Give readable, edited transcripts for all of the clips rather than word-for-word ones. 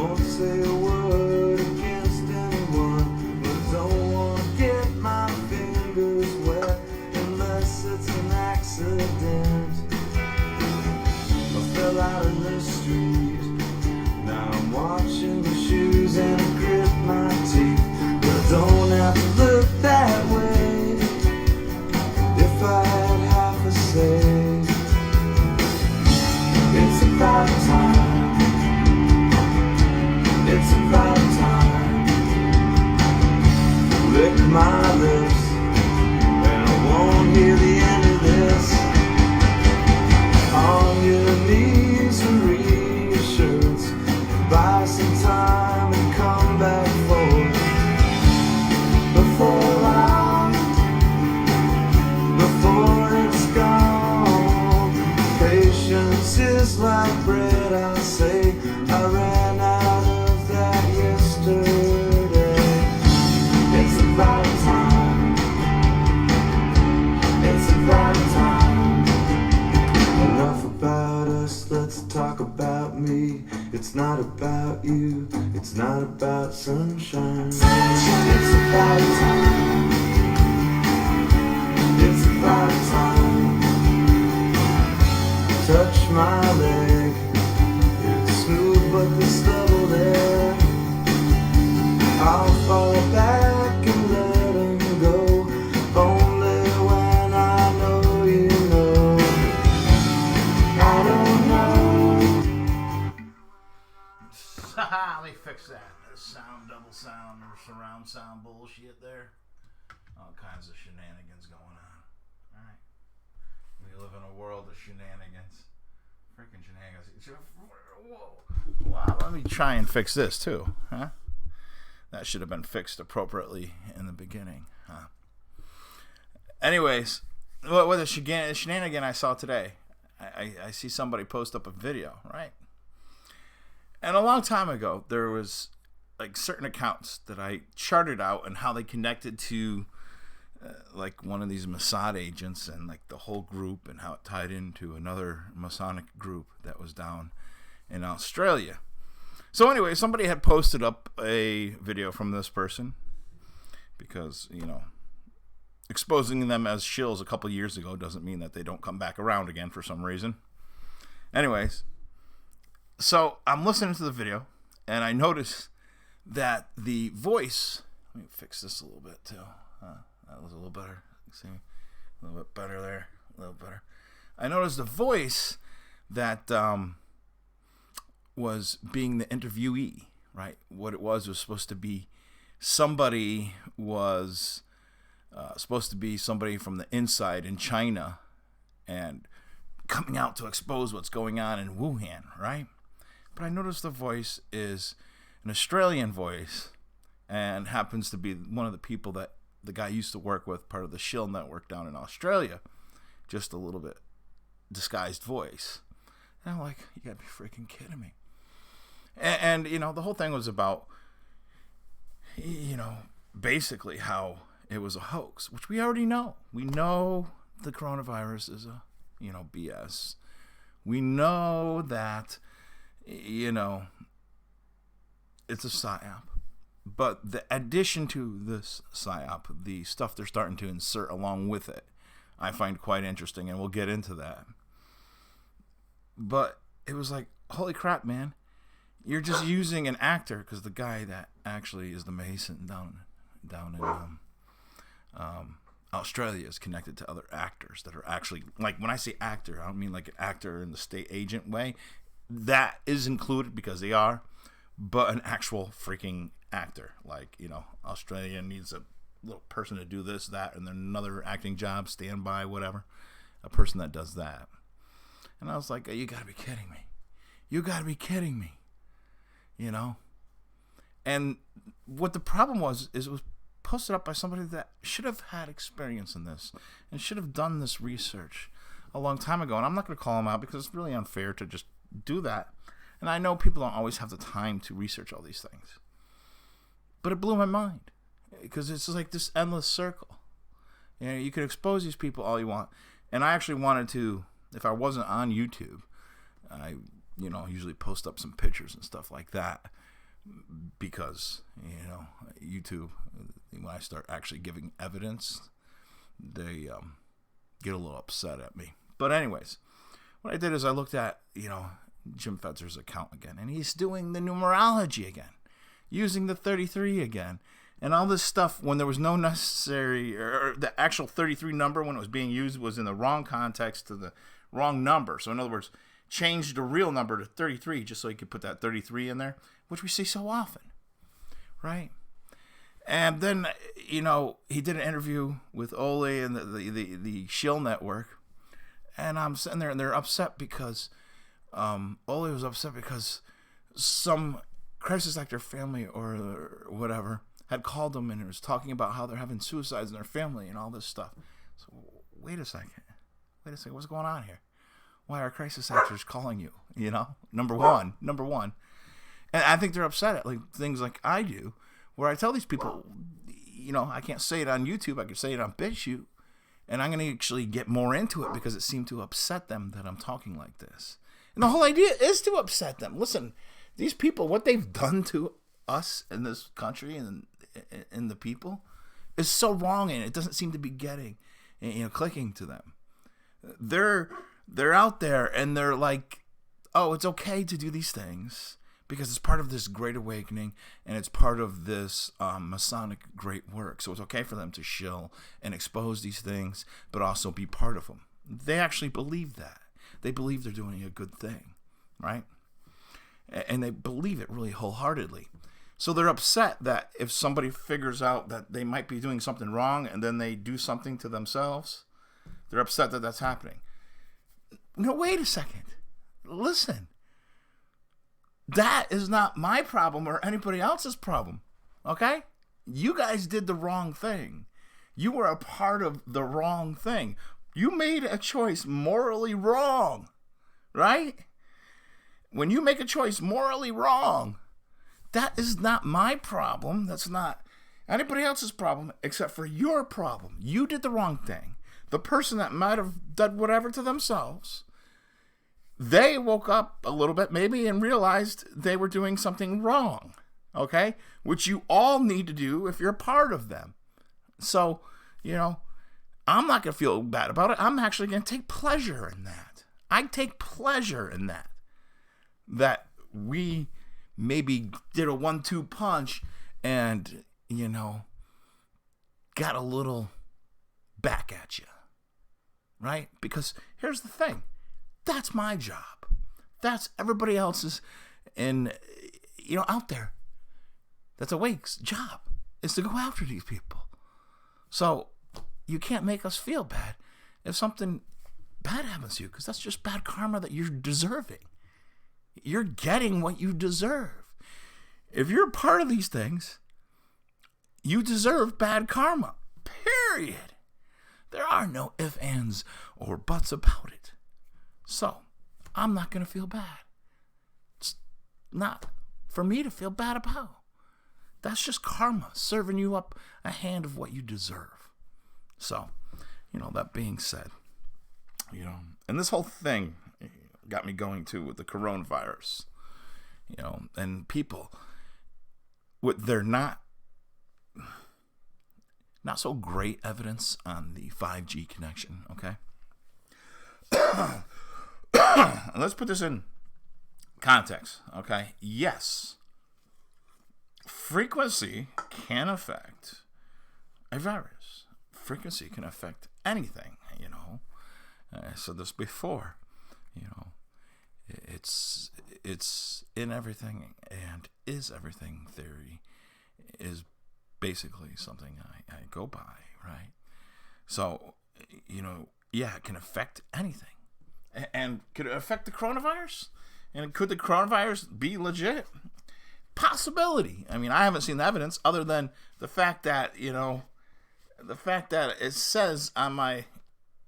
won't say a word against anyone, but don't want to get my fingers wet unless it's an accident. I fell out in the street, now I'm watching the shoes and I grit my teeth. But I don't have to look that way if I had half a say. It's about time, it's about time. Lick my lips and I won't hear the end of this. On your knees for reassurance, buy some time and come back for before long, before it's gone. Patience is like bread, I say. I ran out of that yesterday. It's about time, it's about time. Enough about us, let's talk about me. It's not about you, it's not about sunshine. It's about time, it's about time. Touch my leg, it's smooth but there's stubble there. I'll fall back and let him go, only when I know you know. I don't know. Let me fix that. There's sound, double sound, or surround sound bullshit there. All kinds of shenanigans going on. Alright. We live in a world of shenanigans. Freaking shenanigans. Whoa. Wow, let me try and fix this too. Huh? That should have been fixed appropriately in the beginning. Huh? Anyways, what a shenanigan I saw today. I see somebody post up a video, right? And a long time ago, there was like certain accounts that I charted out and how they connected to like one of these Mossad agents and like the whole group and how it tied into another Masonic group that was down in Australia. So anyway, somebody had posted up a video from this person because, you know, exposing them as shills a couple years ago doesn't mean that they don't come back around again for some reason. Anyways, so I'm listening to the video and I notice that the voice, let me fix this a little bit too. That was a little better. See, a little bit better there, a little better. I noticed the voice that was being the interviewee, right? What it was supposed to be somebody was supposed to be somebody from the inside in China and coming out to expose what's going on in Wuhan, right? But I noticed the voice is an Australian voice and happens to be one of the people that the guy used to work with, part of the Shill network down in Australia. Just a little bit disguised voice. And I'm like, you gotta be freaking kidding me. And you know, the whole thing was about, you know, basically how it was a hoax, which we already know. We know the coronavirus is a, you know, BS. We know that, you know, it's a psyop. But the addition to this psyop, the stuff they're starting to insert along with it, I find quite interesting, and we'll get into that. But it was like, holy crap, man. You're just using an actor, because the guy that actually is the Mason down in Australia is connected to other actors that are actually, like, when I say actor, I don't mean like an actor in the state agent way. That is included because they are, but an actual freaking actor. Like, you know, Australia needs a little person to do this, that, and then another acting job, standby, whatever. A person that does that. And I was like, you gotta be kidding me. You gotta be kidding me. You know? And what the problem was, is it was posted up by somebody that should have had experience in this and should have done this research a long time ago. And I'm not going to call them out because it's really unfair to just do that. And I know people don't always have the time to research all these things. But it blew my mind because it's like this endless circle. You know, you could expose these people all you want. And I actually wanted to, if I wasn't on YouTube, I, you know, usually post up some pictures and stuff like that. because, YouTube, when I start actually giving evidence, they get a little upset at me. But anyways, what I did is I looked at, Jim Fetzer's account again, and he's doing the numerology again, using the 33 again, and all this stuff when there was no necessary, or the actual 33 number when it was being used was in the wrong context to the wrong number. So in other words, change the real number to 33 just so he could put that 33 in there, which we see so often, right? And then, he did an interview with Ole and the Shill Network, and I'm sitting there and they're upset because Ole was upset because some crisis actor family or whatever had called them and it was talking about how they're having suicides in their family and all this stuff. So wait a second, what's going on here? Why are crisis actors calling you? Number one. And I think they're upset at things like I do, where I tell these people, I can't say it on YouTube, I can say it on BitChute, and I'm going to actually get more into it because it seemed to upset them that I'm talking like this. And the whole idea is to upset them. Listen, these people, what they've done to us in this country and the people is so wrong, and it doesn't seem to be getting, clicking to them. They're out there and they're like, oh, it's okay to do these things because it's part of this great awakening and it's part of this Masonic great work. So it's okay for them to shill and expose these things, but also be part of them. They actually believe that. They believe they're doing a good thing, right? And they believe it really wholeheartedly. So they're upset that if somebody figures out that they might be doing something wrong and then they do something to themselves, they're upset that that's happening. No, wait a second. Listen. That is not my problem or anybody else's problem, okay? You guys did the wrong thing. You were a part of the wrong thing. You made a choice morally wrong, right? When you make a choice morally wrong, that is not my problem. That's not anybody else's problem except for your problem. You did the wrong thing. The person that might have done whatever to themselves, they woke up a little bit maybe and realized they were doing something wrong, okay? Which you all need to do if you're a part of them. So, I'm not going to feel bad about it. I'm actually going to take pleasure in that. I take pleasure in that. That we maybe did a 1-2 punch and, got a little back at you, right? Because here's the thing. That's my job. That's everybody else's out there. That's Awake's job, is to go after these people. So you can't make us feel bad if something bad happens to you, because that's just bad karma that you're deserving. You're getting what you deserve. If you're a part of these things, you deserve bad karma. Period. There are no ifs, ands, or buts about it. So, I'm not going to feel bad. It's not for me to feel bad about. That's just karma serving you up a hand of what you deserve. So, that being said, and this whole thing got me going too with the coronavirus, and people with their not so great evidence on the 5G connection, okay? Let's put this in context, okay? Yes, frequency can affect a virus. Frequency can affect anything, I said this before, it's in everything and is everything theory is basically something I go by, right? So, it can affect anything. And could it affect the coronavirus? And could the coronavirus be legit? Possibility. I mean, I haven't seen the evidence other than the fact that, it says on my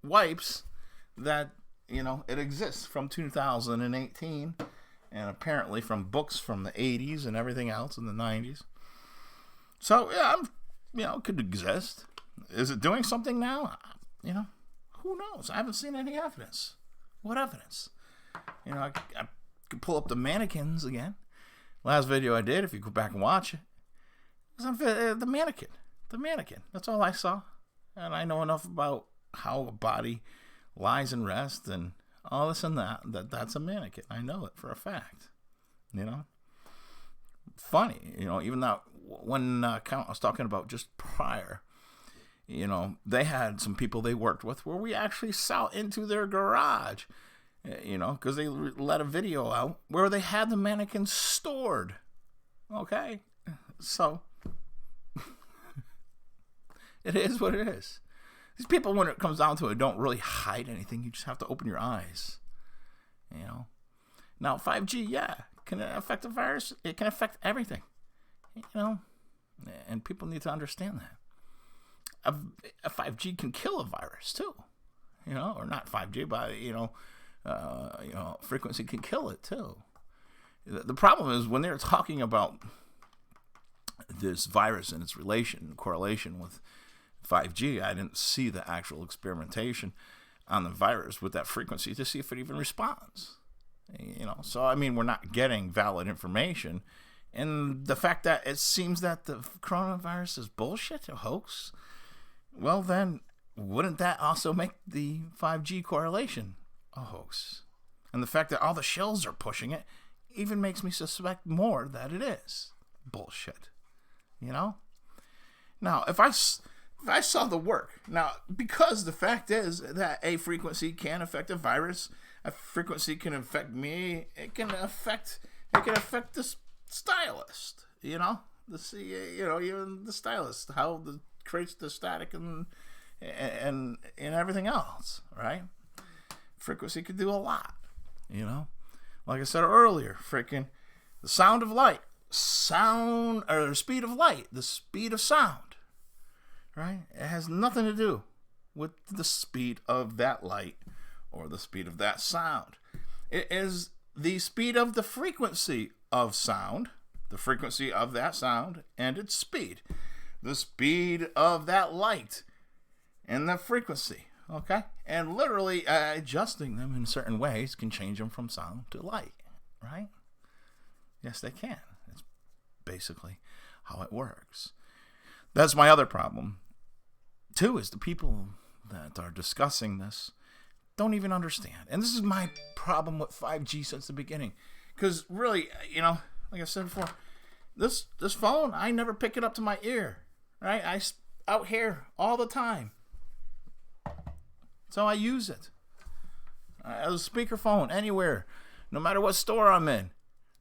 wipes that, it exists from 2018 and apparently from books from the 80s and everything else in the 90s. So, yeah, it could exist. Is it doing something now? Who knows? I haven't seen any evidence. What evidence? I could pull up the mannequins again. Last video I did, if you go back and watch it, was on the mannequin. The mannequin. That's all I saw. And I know enough about how a body lies and rests and all this and that's a mannequin. I know it for a fact. You know? Funny, you know, even though when I was talking about just prior, you know, they had some people they worked with where we actually saw into their garage, you know, because they let a video out where they had the mannequin stored. Okay? So, it is what it is. These people, when it comes down to it, don't really hide anything. You just have to open your eyes. You know? Now, 5G, yeah. Can it affect the virus? It can affect everything. You know? And people need to understand that. A 5G can kill a virus, too. You know? Or not 5G, but, frequency can kill it, too. The problem is when they're talking about this virus and its correlation with 5G, I didn't see the actual experimentation on the virus with that frequency to see if it even responds. You know, so I mean, we're not getting valid information, and the fact that it seems that the coronavirus is bullshit, a hoax, well then, wouldn't that also make the 5G correlation a hoax? And the fact that all the shills are pushing it even makes me suspect more that it is bullshit. You know? Now, if I saw the work, now, because the fact is that a frequency can affect a virus, a frequency can affect me, it can affect the stylist, you know? Even the stylist, how it creates the static and everything else, right? Frequency could do a lot, you know? Like I said earlier, freaking the sound of light, the speed of light, the speed of sound, right? It has nothing to do with the speed of that light or the speed of that sound. It is the speed of the frequency of sound, the frequency of that sound, and its speed. The speed of that light and the frequency, okay? And literally adjusting them in certain ways can change them from sound to light, right? Yes, they can. It's basically how it works. That's my other problem. Two is the people that are discussing this don't even understand. And this is my problem with 5G since the beginning. Because really, you know, like I said before, this phone, I never pick it up to my ear, right? I out here all the time. So I use it. As a speakerphone, anywhere, no matter what store I'm in.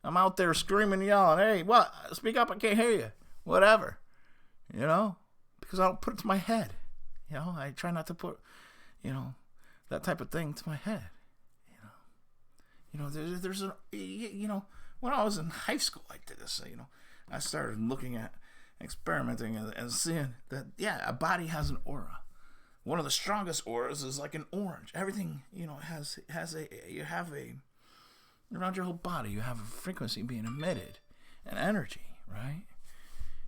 I'm out there screaming and yelling, hey, what? Speak up, I can't hear you. Whatever. You know? Because I don't put it to my head. You know, I try not to put, you know, that type of thing to my head. There's when I was in high school, I did this, you know, I started looking at experimenting and seeing that, yeah, a body has an aura. One of the strongest auras is like an orange. Everything, you know, around your whole body, you have a frequency being emitted, an energy, right?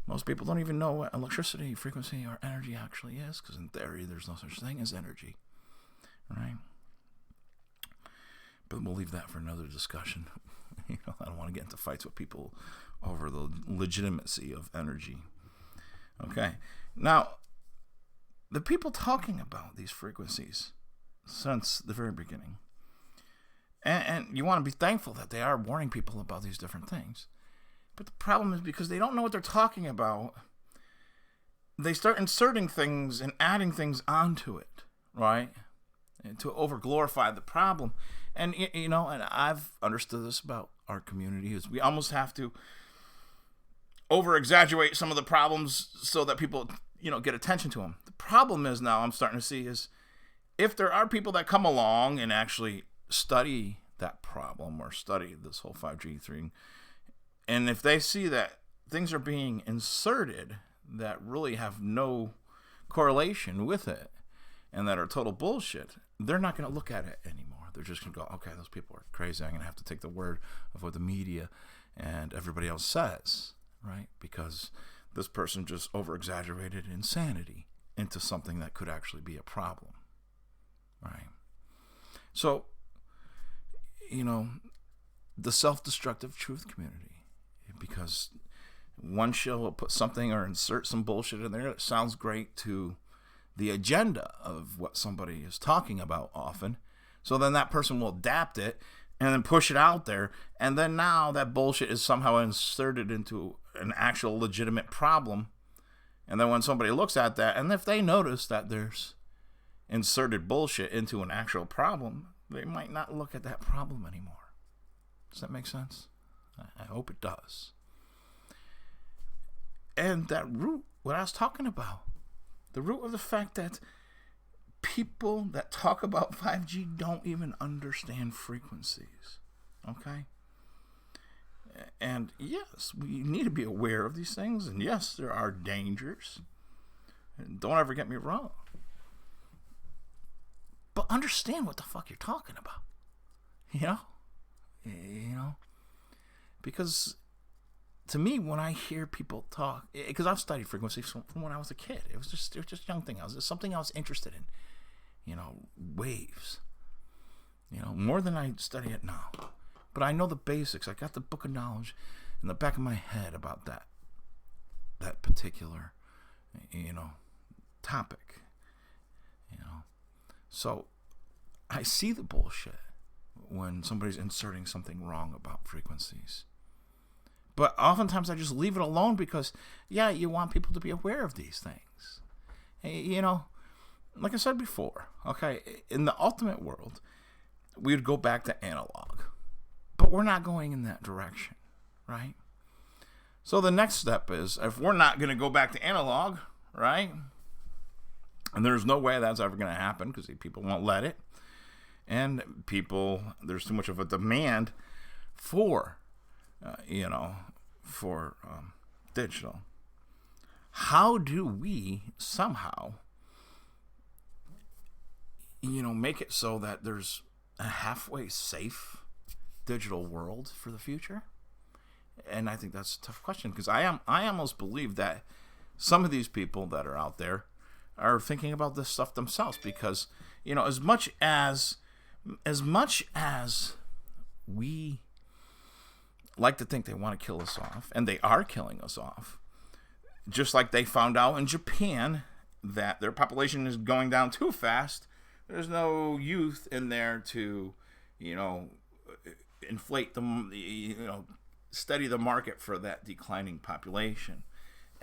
Most people don't even know what electricity, frequency, or energy actually is, because in theory, there's no such thing as energy, right? But we'll leave that for another discussion. You know, I don't want to get into fights with people over the legitimacy of energy. Okay, now, the people talking about these frequencies since the very beginning, and you want to be thankful that they are warning people about these different things. But the problem is because they don't know what they're talking about, they start inserting things and adding things onto it, right? And to over-glorify the problem. And, you know, and I've understood this about our community, is we almost have to over-exaggerate some of the problems so that people, you know, get attention to them. The problem is now I'm starting to see is if there are people that come along and actually study that problem or study this whole 5G thing, and if they see that things are being inserted that really have no correlation with it and that are total bullshit, they're not going to look at it anymore. They're just going to go, okay, those people are crazy. I'm going to have to take the word of what the media and everybody else says, right? Because this person just over-exaggerated insanity into something that could actually be a problem, right? So, you know, the self-destructive truth community, because one shill will put something or insert some bullshit in there that sounds great to the agenda of what somebody is talking about often. So then that person will adapt it and then push it out there. And then now that bullshit is somehow inserted into an actual legitimate problem. And then when somebody looks at that, and if they notice that there's inserted bullshit into an actual problem, they might not look at that problem anymore. Does that make sense? I hope it does. And that root, what I was talking about, the root of the fact that people that talk about 5G don't even understand frequencies. Okay? And yes, we need to be aware of these things. And yes, there are dangers. And don't ever get me wrong. But understand what the fuck you're talking about. You know? Because to me, when I hear people talk, because I've studied frequencies from when I was a kid. It was just a young thing. It was something I was interested in. Waves. More than I study it now. But I know the basics. I got the book of knowledge in the back of my head about that particular, topic. So I see the bullshit when somebody's inserting something wrong about frequencies. But oftentimes I just leave it alone because, you want people to be aware of these things. Like I said before, okay, in the ultimate world, we would go back to analog. But we're not going in that direction, right? So the next step is, if we're not going to go back to analog, right? And there's no way that's ever going to happen because people won't let it. And there's too much of a demand for digital. How do we somehow, make it so that there's a halfway safe digital world for the future? And I think that's a tough question, because I almost believe that some of these people that are out there are thinking about this stuff themselves, because as much as we like to think they want to kill us off, and they are killing us off, just like they found out in Japan that their population is going down too fast. There's no youth in there to inflate steady the market for that declining population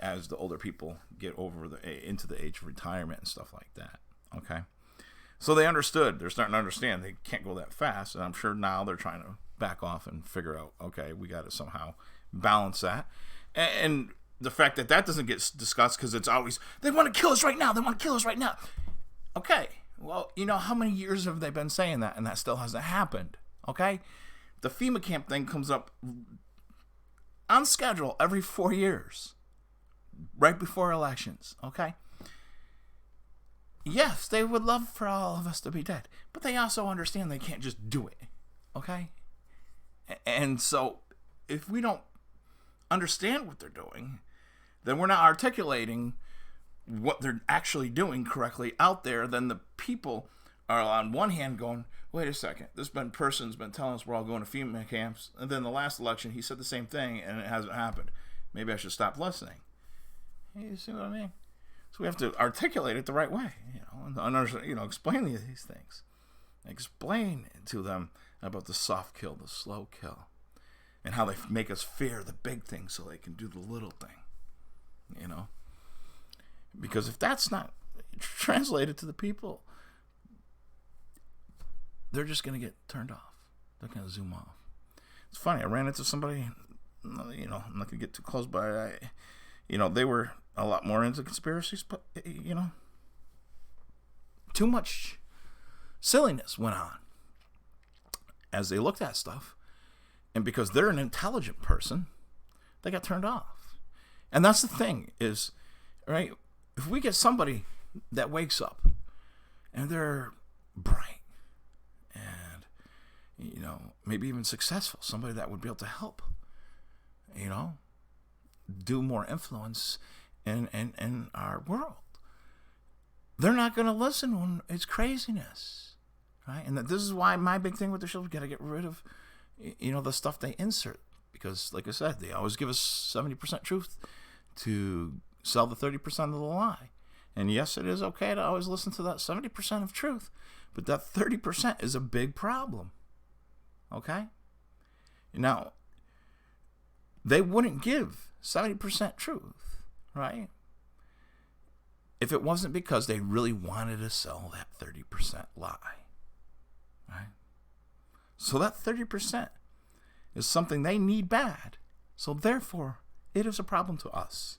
as the older people get into the age of retirement and stuff like that. Okay, so they're starting to understand they can't go that fast, and I'm sure now they're trying to back off and figure out, okay, we got to somehow balance that. And the fact that doesn't get discussed, because it's always, they want to kill us right now, okay, well, how many years have they been saying that, and that still hasn't happened? Okay, the FEMA camp thing comes up on schedule every 4 years, right before elections. Okay, yes, they would love for all of us to be dead, but they also understand they can't just do it. Okay, and so if we don't understand what they're doing, then we're not articulating what they're actually doing correctly out there. Then the people are on one hand going, wait a second, this person's been telling us we're all going to FEMA camps, and then the last election he said the same thing and it hasn't happened. Maybe I should stop listening. You see what I mean? So we have to articulate it the right way, and explain these things. Explain to them about the soft kill, the slow kill, and how they make us fear the big thing so they can do the little thing. Because if that's not translated to the people, they're just going to get turned off. They're going to zoom off. It's funny. I ran into somebody, I'm not going to get too close, but they were a lot more into conspiracies, but, too much silliness went on as they looked at stuff. And because they're an intelligent person, they got turned off. And that's the thing is, right, if we get somebody that wakes up and they're bright and, maybe even successful, somebody that would be able to help, do more influence in our world, they're not going to listen when it's craziness, right? And this is why my big thing with the show, we got to get rid of, the stuff they insert, because, like I said, they always give us 70% truth to sell the 30% of the lie. And yes, it is okay to always listen to that 70% of truth, but that 30% is a big problem. Okay? Now, they wouldn't give 70% truth, right? If it wasn't because they really wanted to sell that 30% lie, right? So that 30% is something they need bad. So therefore, it is a problem to us,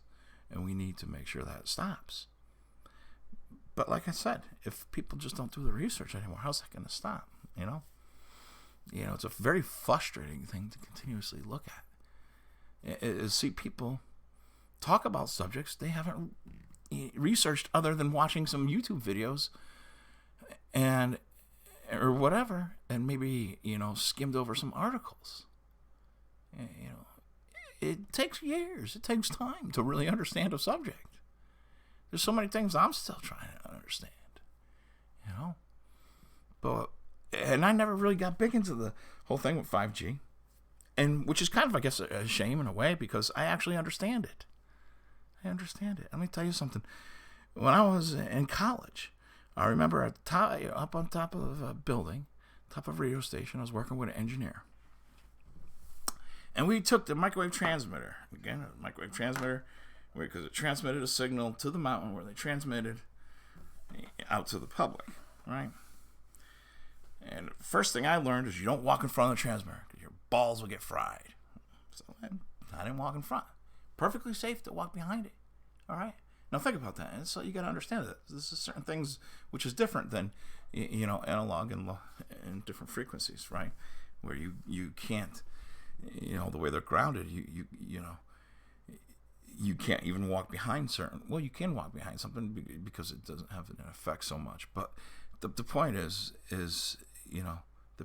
and we need to make sure that it stops. But like I said, if people just don't do the research anymore, how's that going to stop? You know, it's a very frustrating thing to continuously look at. Is see people talk about subjects they haven't researched other than watching some YouTube videos and or whatever, and maybe skimmed over some articles. It takes years. It takes time to really understand a subject. There's so many things I'm still trying to understand, and I never really got big into the whole thing with 5G, and which is kind of, I guess, a shame in a way, because I actually understand it. Let me tell you something. When I was in college, I remember up on top of a building, top of a radio station, I was working with an engineer. And we took the microwave transmitter, again, a microwave transmitter, because it transmitted a signal to the mountain where they transmitted out to the public, right? And first thing I learned is you don't walk in front of the transmitter because your balls will get fried. So I didn't walk in front. Perfectly safe to walk behind it, all right? Now think about that. And so you got to understand that this is certain things which is different than, analog and different frequencies, right? Where you can't, the way they're grounded, you can't even walk behind certain. Well, you can walk behind something because it doesn't have an effect so much. But the point is the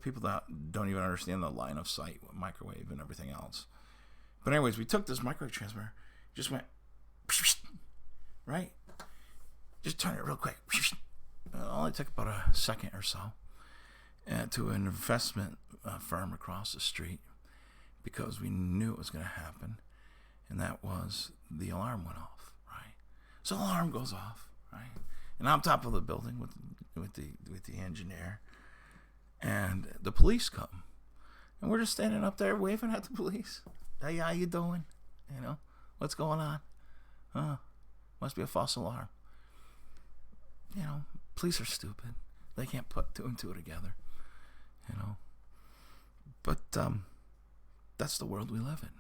people that don't even understand the line of sight with microwave and everything else. But anyways, we took this microwave transmitter, just went, right? Just turn it real quick. It only took about a second or so to an investment firm across the street, because we knew it was going to happen. And that was the alarm went off, right? So the alarm goes off, right? And I'm top of the building with the engineer, and the police come, and we're just standing up there waving at the police. Hey, how you doing? What's going on? Must be a false alarm. Police are stupid. They can't put two and two together. But that's the world we live in.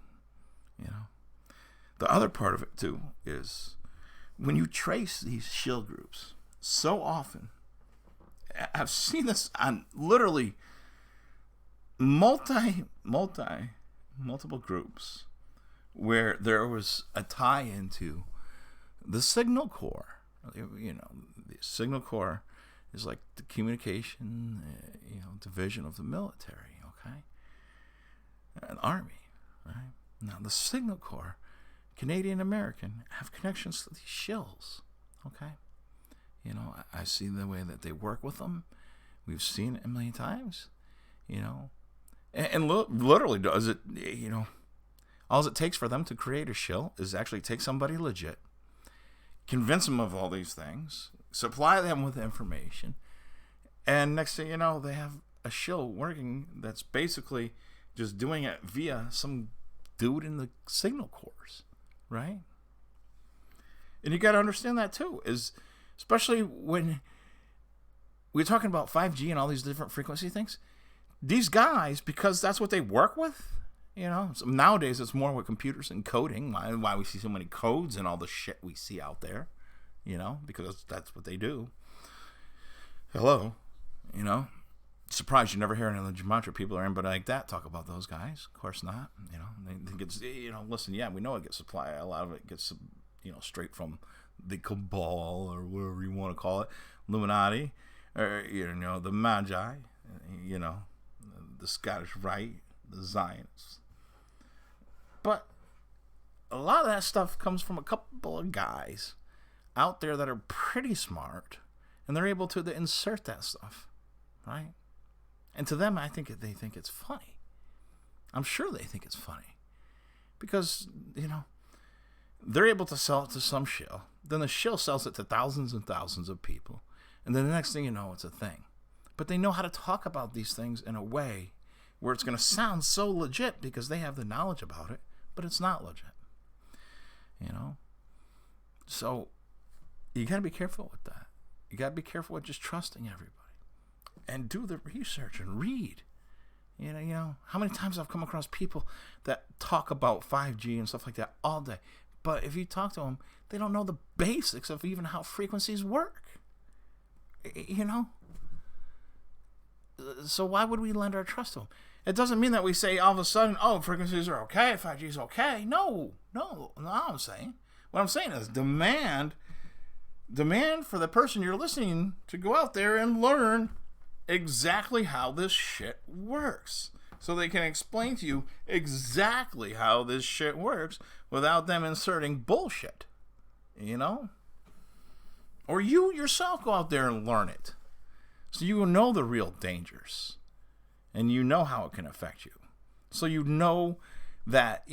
The other part of it, too, is when you trace these shill groups, so often, I've seen this on literally multiple groups where there was a tie into the Signal Corps. The Signal Corps is like the communication, division of the military, okay? An army, right? Now, the Signal Corps, Canadian American, have connections to these shills, okay? I see the way that they work with them. We've seen it a million times, and literally does it, all it takes for them to create a shill is actually take somebody legit, convince them of all these things, supply them with information, and next thing you know, they have a shill working that's basically just doing it via some dude in the Signal Corps, right? And you got to understand that too, is especially when we're talking about 5G and all these different frequency things. These guys, because that's what they work with, So nowadays it's more with computers and coding. Why we see so many codes and all the shit we see out there, because that's what they do. Hello, Surprised you never hear any of the gematria people or anybody like that talk about those guys. Of course not. They think it's, listen, yeah, we know it gets supply. A lot of it gets, straight from the cabal or whatever you want to call it, Illuminati, or, the Magi, the Scottish Rite, the Zionists. But a lot of that stuff comes from a couple of guys out there that are pretty smart, and they're able to insert that stuff, right? And to them, I think they think it's funny. I'm sure they think it's funny. Because, they're able to sell it to some shill. Then the shill sells it to thousands and thousands of people. And then the next thing you know, it's a thing. But they know how to talk about these things in a way where it's going to sound so legit because they have the knowledge about it, but it's not legit. So you got to be careful with that. You got to be careful with just trusting everybody. And do the research and read. How many times I've come across people that talk about 5G and stuff like that all day. But if you talk to them, they don't know the basics of even how frequencies work. So why would we lend our trust to them? It doesn't mean that we say all of a sudden, oh, frequencies are okay, 5G is okay. No, I'm saying. What I'm saying is demand for the person you're listening to go out there and learn exactly how this shit works. So they can explain to you exactly how this shit works without them inserting bullshit. Or you yourself go out there and learn it. So you know the real dangers. And you know how it can affect you. So you know that,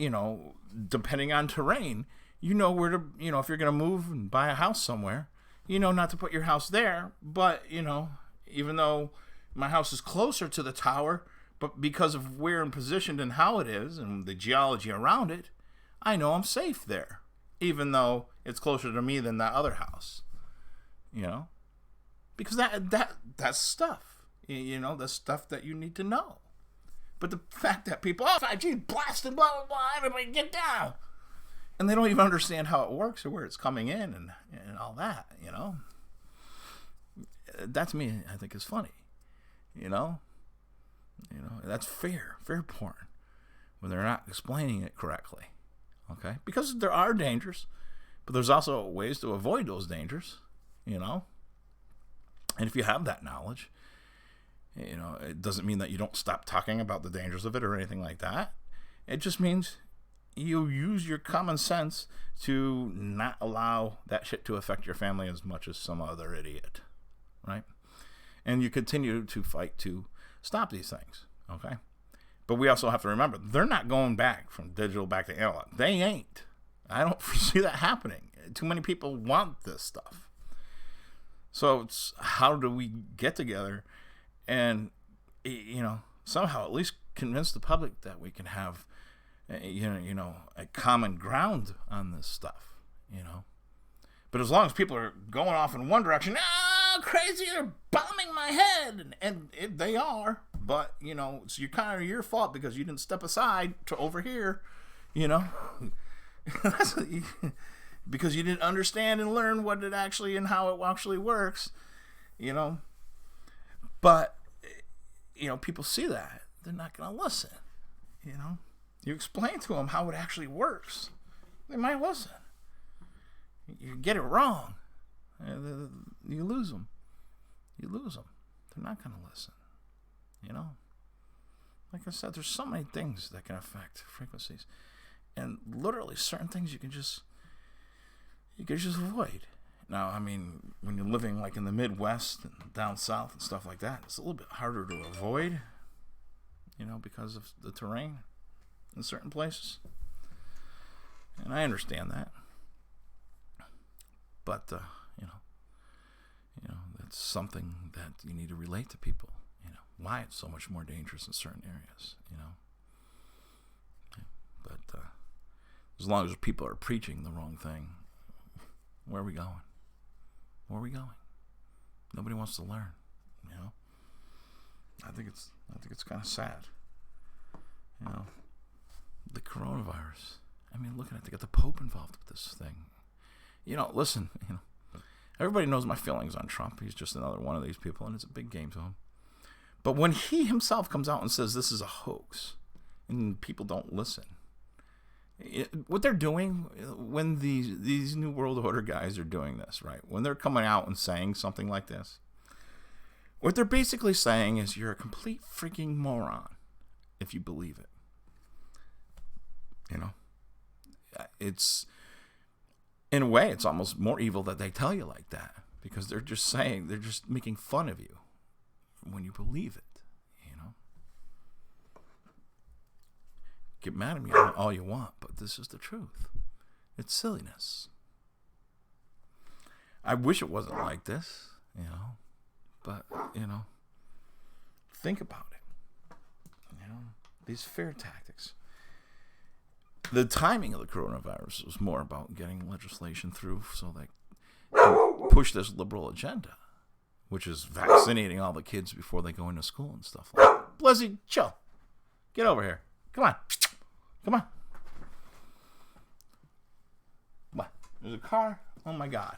depending on terrain, you know where to, if you're going to move and buy a house somewhere, not to put your house there. But, even though my house is closer to the tower, but because of where and positioned and how it is and the geology around it, I know I'm safe there. Even though it's closer to me than that other house. Because that's stuff. The stuff that you need to know. But the fact that people, 5G blasted, blah, blah, blah, everybody get down. And they don't even understand how it works or where it's coming in and all that, That to me, I think is funny, That's fear porn when they're not explaining it correctly, okay? Because there are dangers, but there's also ways to avoid those dangers, And if you have that knowledge, it doesn't mean that you don't stop talking about the dangers of it or anything like that. It just means you use your common sense to not allow that shit to affect your family as much as some other idiot, right? And you continue to fight to stop these things, okay? But we also have to remember, they're not going back from digital back to analog. They ain't. I don't foresee that happening. Too many people want this stuff. So it's how do we get together and, somehow at least convince the public that we can have, a common ground on this stuff, But as long as people are going off in one direction, crazy, they're bombing my head, and they are, but, it's kind of your fault because you didn't step aside to over here, because you didn't understand and learn what it actually and how it actually works, But, people see that. They're not going to listen, You explain to them how it actually works. They might listen. You get it wrong. You lose them. They're not going to listen, Like I said, there's so many things that can affect frequencies. And literally certain things you can just avoid. Now, I mean, when you're living like in the Midwest and down south and stuff like that, it's a little bit harder to avoid, because of the terrain in certain places. And I understand that. But, that's something that you need to relate to people, why it's so much more dangerous in certain areas, But as long as people are preaching the wrong thing, where are we going? Nobody wants to learn, I think it's kind of sad, The coronavirus. I mean, look at it. They got the Pope involved with this thing. Listen, everybody knows my feelings on Trump. He's just another one of these people, and it's a big game to him. But when he himself comes out and says this is a hoax, and people don't listen, what they're doing when these New World Order guys are doing this, right? When they're coming out and saying something like this, what they're basically saying is you're a complete freaking moron if you believe it. It's, in a way, it's almost more evil that they tell you like that, because they're just making fun of you when you believe it, get mad at me all you want, but this is the truth. It's silliness. I wish it wasn't like this, but, think about it. These fear tactics. The timing of the coronavirus was more about getting legislation through so they can push this liberal agenda, which is vaccinating all the kids before they go into school and stuff like that. Blizzy, chill. Get over here. Come on. Come on. What? There's a car? Oh, my God.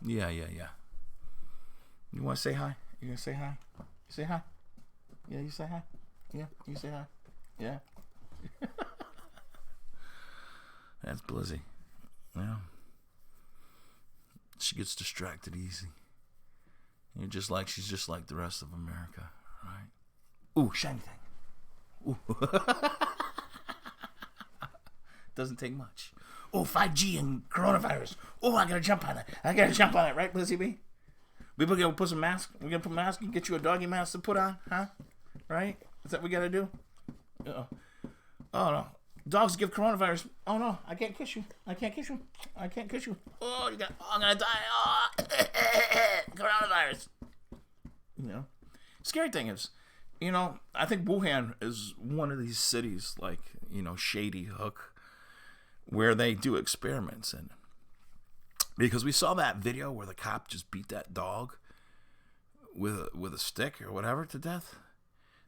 Yeah. You want to say hi? You going to say hi? You say hi? Yeah, you say hi? Yeah, you say hi? Yeah. That's Blizzy. Yeah. She gets distracted easy. She's just like the rest of America, right? Ooh, shiny thing. Ooh. Doesn't take much. Oh, 5G and coronavirus. Oh, I gotta jump on it. Right, Blizzy B? We gonna put some mask. We gonna put a mask and get you a doggy mask to put on, huh? Right? Is that what we gotta do? Oh no. Dogs give coronavirus. Oh no, I can't kiss you. Oh, I'm gonna die. Oh, coronavirus. Scary thing is, I think Wuhan is one of these cities like, Shady Hook, where they do experiments in. Because we saw that video where the cop just beat that dog with a stick or whatever to death.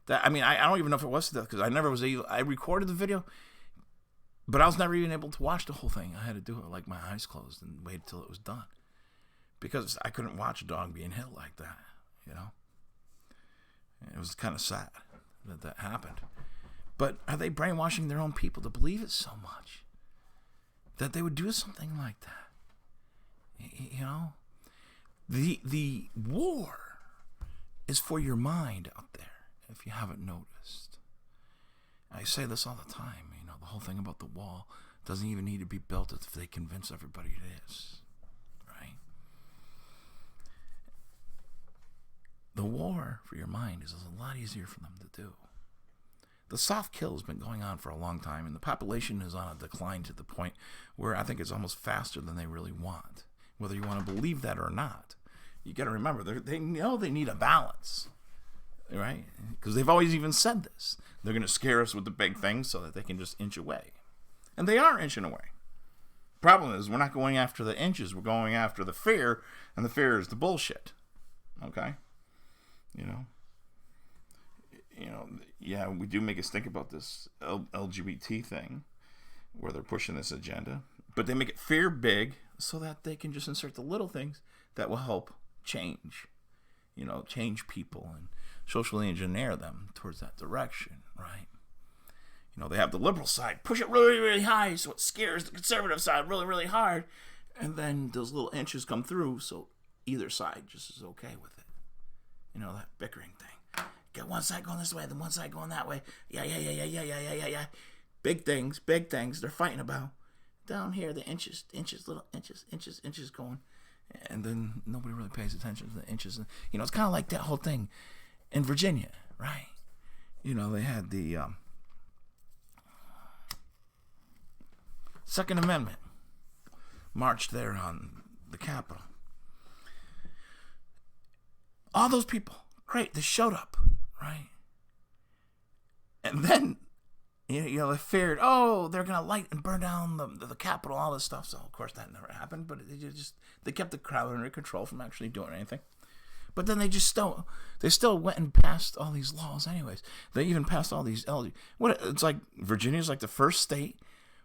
I don't even know if it was to death because I never was able. I recorded the video, but I was never even able to watch the whole thing. I had to do it like my eyes closed and wait until it was done because I couldn't watch a dog being hit like that. It was kind of sad that happened. But are they brainwashing their own people to believe it so much that they would do something like that? The war is for your mind out there, if you haven't noticed. I say this all the time, the whole thing about the wall doesn't even need to be built if they convince everybody it is, right? The war for your mind is a lot easier for them to do. The soft kill has been going on for a long time, and the population is on a decline to the point where I think it's almost faster than they really want. Whether you want to believe that or not, you got to remember they know they need a balance, right? Because they've always even said this. They're going to scare us with the big things so that they can just inch away, and they are inching away. Problem is, we're not going after the inches; we're going after the fear, and the fear is the bullshit. Okay, yeah, we do make us think about this LGBT thing, where they're pushing this agenda, but they make it fear big so that they can just insert the little things that will help change people and socially engineer them towards that direction, right? They have the liberal side push it really, really high so it scares the conservative side really, really hard, and then those little inches come through so either side just is okay with it. That bickering thing. Get one side going this way, then one side going that way. Yeah. Big things they're fighting about. Down here, the inches, little inches going. And then nobody really pays attention to the inches. It's kind of like that whole thing in Virginia, right? They had the Second Amendment marched there on the Capitol. All those people, great, they showed up, right? And then, they feared, they're going to light and burn down the Capitol, all this stuff. So, of course, that never happened. But they kept the crowd under control from actually doing anything. But then they still went and passed all these laws anyways. They even passed all these it's like Virginia's like the first state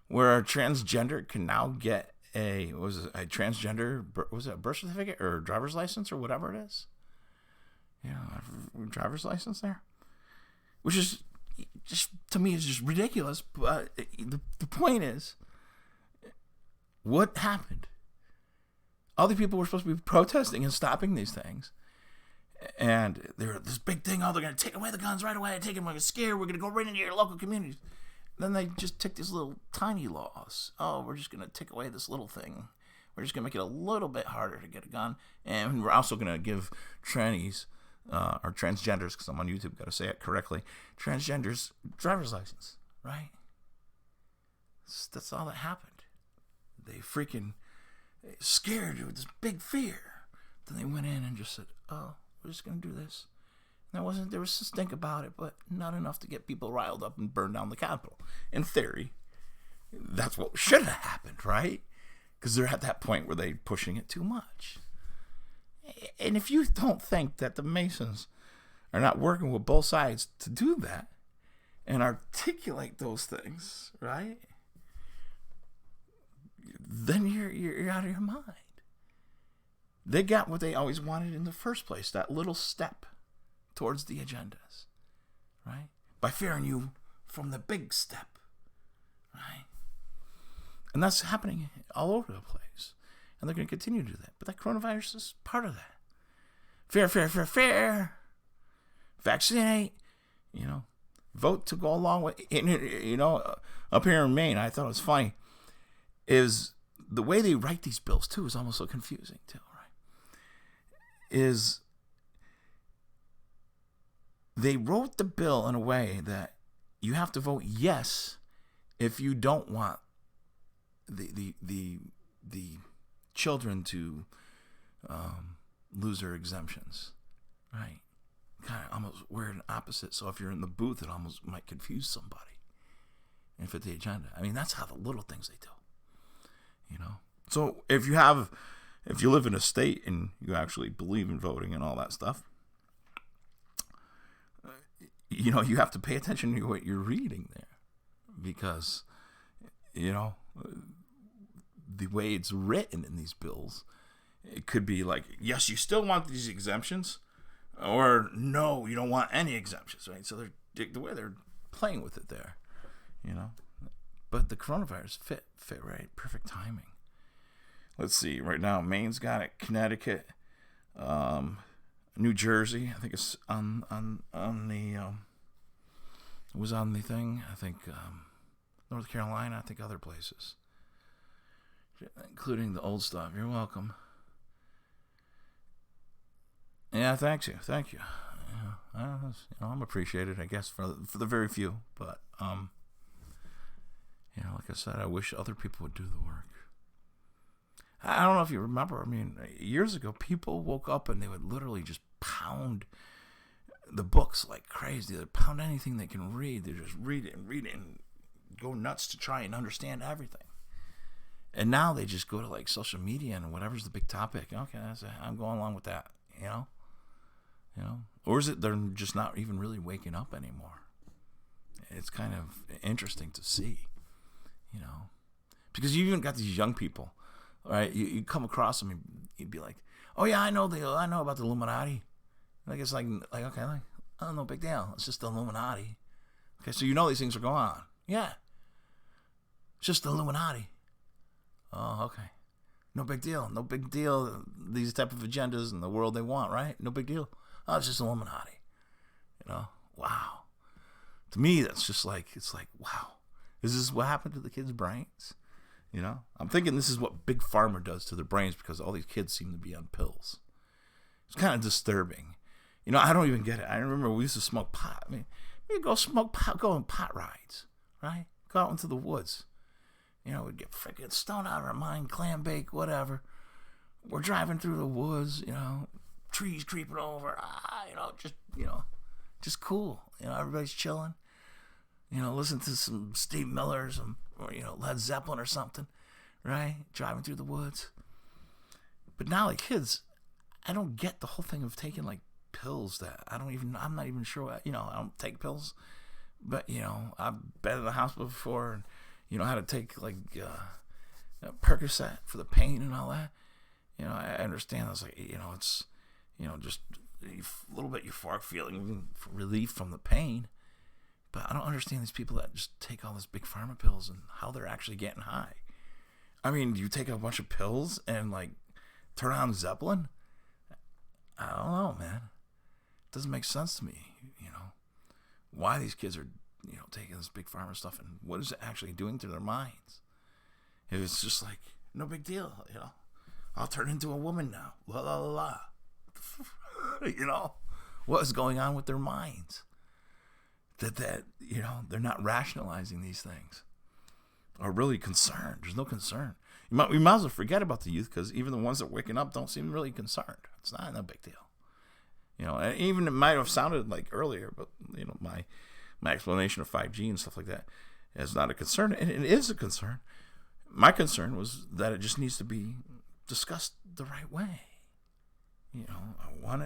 where a transgender can now get a transgender, was it a birth certificate or a driver's license or whatever it is? A driver's license there? Which is, just to me, is just ridiculous. But the point is, what happened? All the people were supposed to be protesting and stopping these things. And they're this big thing, they're going to take away the guns right away. Take them, we're scared. We're going to go right into your local communities. Then they just took these little tiny laws. We're just going to take away this little thing. We're just going to make it a little bit harder to get a gun. And we're also going to give trannies, or transgenders, because I'm on YouTube, got to say it correctly, transgenders driver's license, right? That's all that happened. They freaking scared with this big fear. Then they went in and just said, "Oh, we're just gonna do this." And there was a stink about it, but not enough to get people riled up and burn down the Capitol. In theory, that's what should have happened, right? Because they're at that point where they're pushing it too much. And if you don't think that the Masons are not working with both sides to do that and articulate those things, right? Then you're out of your mind. They got what they always wanted in the first place, that little step towards the agendas, right? By fearing you from the big step, right? And that's happening all over the place. And they're going to continue to do that. But that coronavirus is part of that. Fear. Vaccinate, vote to go along with, up here in Maine, I thought it was funny, is the way they write these bills, too, is almost so confusing, too, right? Is they wrote the bill in a way that you have to vote yes if you don't want the children to lose their exemptions, right? Kind of almost weird and opposite. So if you're in the booth, it almost might confuse somebody and fit the agenda. I mean, that's how the little things they do. So if you live in a state and you actually believe in voting and all that stuff, you have to pay attention to what you're reading there, because the way it's written in these bills, it could be like, yes, you still want these exemptions, or no, you don't want any exemptions, right? So the way they're playing with it there, But the coronavirus fit right, perfect timing. Let's see. Right now, Maine's got it. Connecticut, New Jersey. I think it's on the. It was on the thing. I think North Carolina. I think other places, including the old stuff. You're welcome. Yeah, thank you. I'm appreciated, I guess, for the very few. But like I said, I wish other people would do the work. I don't know if you remember. I mean, years ago, people woke up and they would literally just pound the books like crazy. They'd pound anything they can read. They just read it and go nuts to try and understand everything. And now they just go to like social media and whatever's the big topic. Okay, I'm going along with that. Or is it they're just not even really waking up anymore? It's kind of interesting to see, because you even got these young people, right? You come across them, and you'd be like, "Oh yeah, I know about the Illuminati." Like it's like okay, oh, no big deal. It's just the Illuminati. Okay, so these things are going on. Yeah, it's just the Illuminati. Oh, okay. No big deal. These type of agendas in the world they want, right? No big deal. Oh, it's just Illuminati. Wow. To me, that's just it's like, wow. Is this what happened to the kids' brains? I'm thinking this is what Big Pharma does to their brains, because all these kids seem to be on pills. It's kind of disturbing. I don't even get it. I remember we used to smoke pot. I mean, we go smoke pot, go on pot rides, right? Go out into the woods. We'd get freaking stoned out of our mind, clam bake, whatever. We're driving through the woods, trees creeping over, just cool. Everybody's chilling. Listen to some Steve Miller, or Led Zeppelin or something, right? Driving through the woods. But now, like kids, I don't get the whole thing of taking like pills that I'm not even sure. I don't take pills, but I've been in the hospital before, and I had to take like Percocet for the pain and all that. I understand that's like it's just a little bit euphoric feeling, relief from the pain. But I don't understand these people that just take all these big pharma pills and how they're actually getting high. I mean, do you take a bunch of pills and like turn on Zeppelin? I don't know, man. It doesn't make sense to me, why these kids are, taking this big pharma stuff, and what is it actually doing to their minds? If it's just like, no big deal, I'll turn into a woman now, la la la la. What is going on with their minds? That they're not rationalizing these things. are really concerned. There's no concern. We might as well forget about the youth, because even the ones that are waking up don't seem really concerned. It's not no big deal. And even it might have sounded like earlier, but my explanation of 5G and stuff like that is not a concern, and it is a concern. My concern was that it just needs to be discussed the right way. I want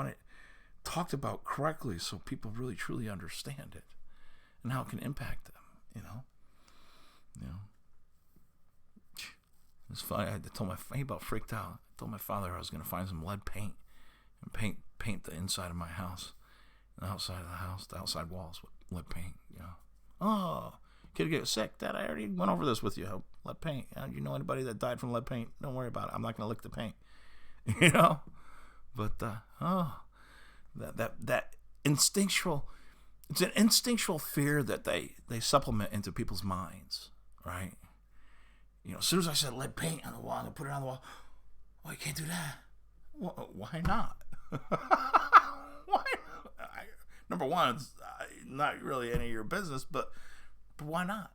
it talked about correctly so people really truly understand it and how it can impact them. It's funny. I told he about freaked out. I told my father I was going to find some lead paint and paint the inside of my house, the outside of the house, the outside walls with lead paint. Oh, kid get sick. Dad, I already went over this with you. Lead paint. You know anybody that died from lead paint? Don't worry about it. I'm not going to lick the paint. But that instinctual. It's an instinctual fear that they supplement into people's minds, right? As soon as I said lead paint on the wall, I put it on the wall. Oh, you can't do that. Why not? Why? Number one, it's not really any of your business, but why not?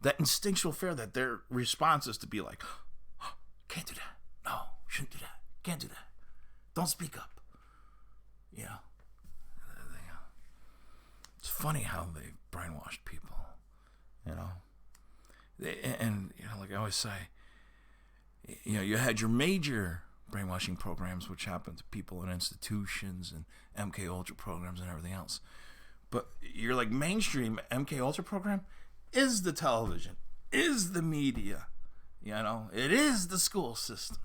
That instinctual fear, that their response is to be like, oh, can't do that. No, shouldn't do that. Can't do that. Don't speak up. It's funny how they brainwashed people, like I always say, you had your major brainwashing programs, which happened to people in institutions and MK Ultra programs and everything else. But your mainstream MK Ultra program is the television, is the media, it is the school system.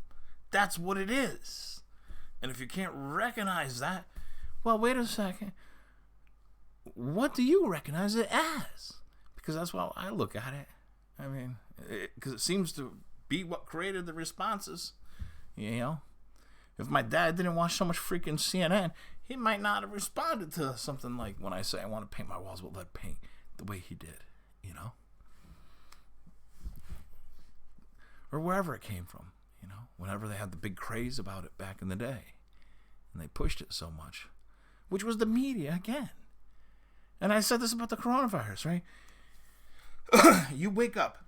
That's what it is. And if you can't recognize that, well, wait a second. What do you recognize it as? Because that's how I look at it. I mean, because it seems to be what created the responses. If my dad didn't watch so much freaking CNN, he might not have responded to something like when I say I want to paint my walls with lead paint the way he did, or wherever it came from, whenever they had the big craze about it back in the day, and they pushed it so much, which was the media again. And I said this about the coronavirus, right? You wake up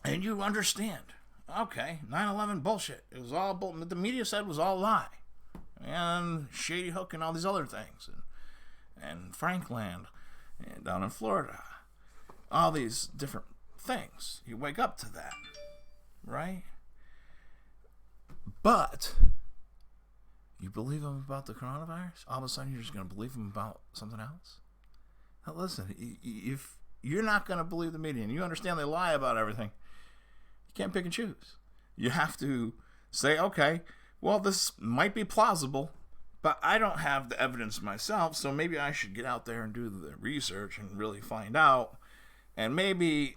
and you understand, okay, 9/11 bullshit. It was all bullshit. The media said was all lie. And Shady Hook and all these other things. And Frankland and down in Florida. All these different things. You wake up to that, right? But you believe them about the coronavirus? All of a sudden you're just going to believe them about something else? Now listen, if you're not going to believe the media and you understand they lie about everything, you can't pick and choose. You have to say, okay, well, this might be plausible, but I don't have the evidence myself, so maybe I should get out there and do the research and really find out. And maybe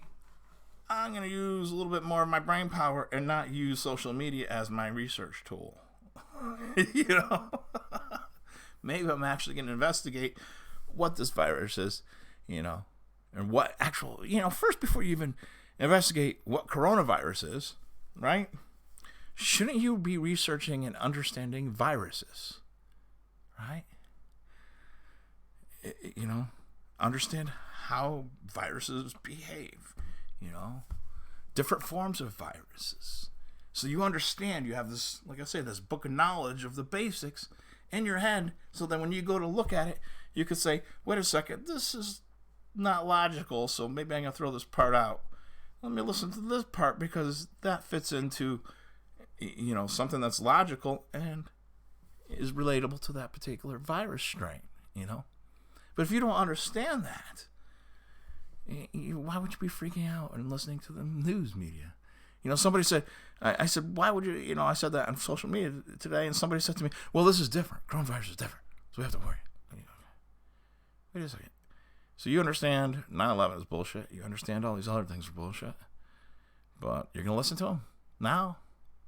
I'm going to use a little bit more of my brain power and not use social media as my research tool. Maybe I'm actually going to investigate what this virus is, and what actual, first before you even investigate what coronavirus is, right? Shouldn't you be researching and understanding viruses, right? Understand how viruses behave, different forms of viruses. So you understand, you have this, like I say, this book of knowledge of the basics in your head, so that when you go to look at it, you could say, wait a second, this is not logical, so maybe I'm going to throw this part out. Let me listen to this part because that fits into, something that's logical and is relatable to that particular virus strain, But if you don't understand that, why would you be freaking out and listening to the news media? Somebody said, I said, why would you, I said that on social media today, and somebody said to me, well, this is different. Coronavirus is different, so we have to worry. Wait a second. So you understand 9/11 is bullshit. You understand all these other things are bullshit. But you're going to listen to them now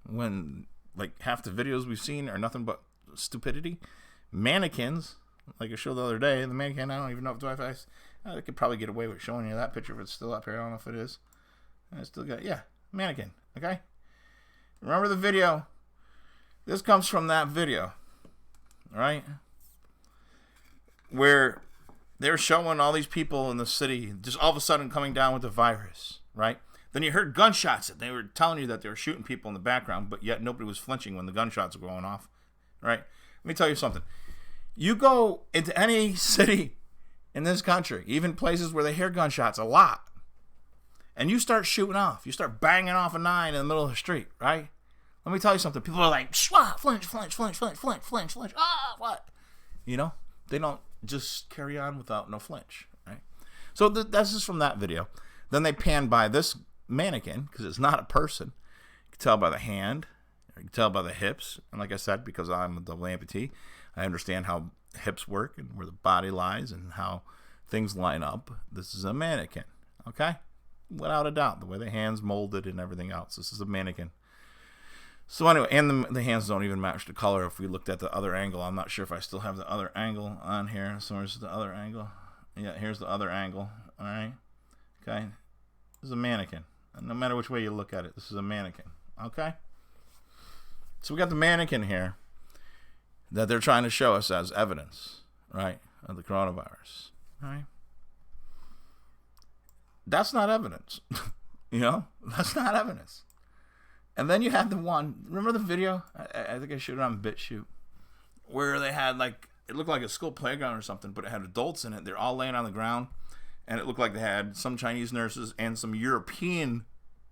when, half the videos we've seen are nothing but stupidity. Mannequins, like I showed the other day, the mannequin, I don't even know if I could probably get away with showing you that picture if it's still up here. I don't know if it is. I still got, mannequin, okay? Remember the video. This comes from that video, all right? Where they're showing all these people in the city just all of a sudden coming down with the virus, right? Then you heard gunshots, and they were telling you that they were shooting people in the background, but yet nobody was flinching when the gunshots were going off, right? Let me tell you something. You go into any city in this country, even places where they hear gunshots a lot, and you start shooting off. You start banging off a 9 in the middle of the street, right? Let me tell you something. People are like, flinch, flinch, flinch, flinch, flinch, flinch, flinch. Ah, what? You know, they don't just carry on without no flinch, right? So this is from that video. Then they pan by this mannequin, because it's not a person. You can tell by the hand, or you can tell by the hips. And like I said, because I'm a double amputee, I understand how hips work and where the body lies and how things line up. This is a mannequin, okay? Without a doubt, the way the hands molded and everything else. This is a mannequin. So anyway, and the hands don't even match the color. If we looked at the other angle, I'm not sure if I still have the other angle on here. So here's the other angle. Yeah, here's the other angle. All right. Okay. This is a mannequin. And no matter which way you look at it, this is a mannequin. Okay. So we got the mannequin here that they're trying to show us as evidence, right, of the coronavirus. Right. That's not evidence. You know, that's not evidence. And then you had the one, remember the video? I think I showed it on BitChute, where they had like, it looked like a school playground or something, but it had adults in it. They're all laying on the ground, and it looked like they had some Chinese nurses and some European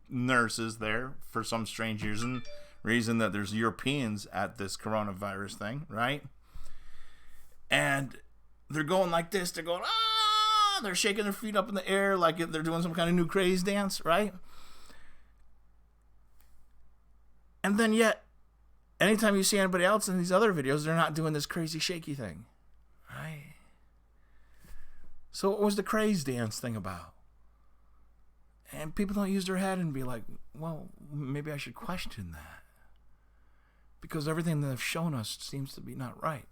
nurses there for some strange reason that there's Europeans at this coronavirus thing, right? And they're going like this. They're going, ah! They're shaking their feet up in the air like they're doing some kind of new craze dance, right? And then yet, anytime you see anybody else in these other videos, they're not doing this crazy shaky thing, right? So what was the craze dance thing about? And people don't use their head and be like, well, maybe I should question that. Because everything they've shown us seems to be not right.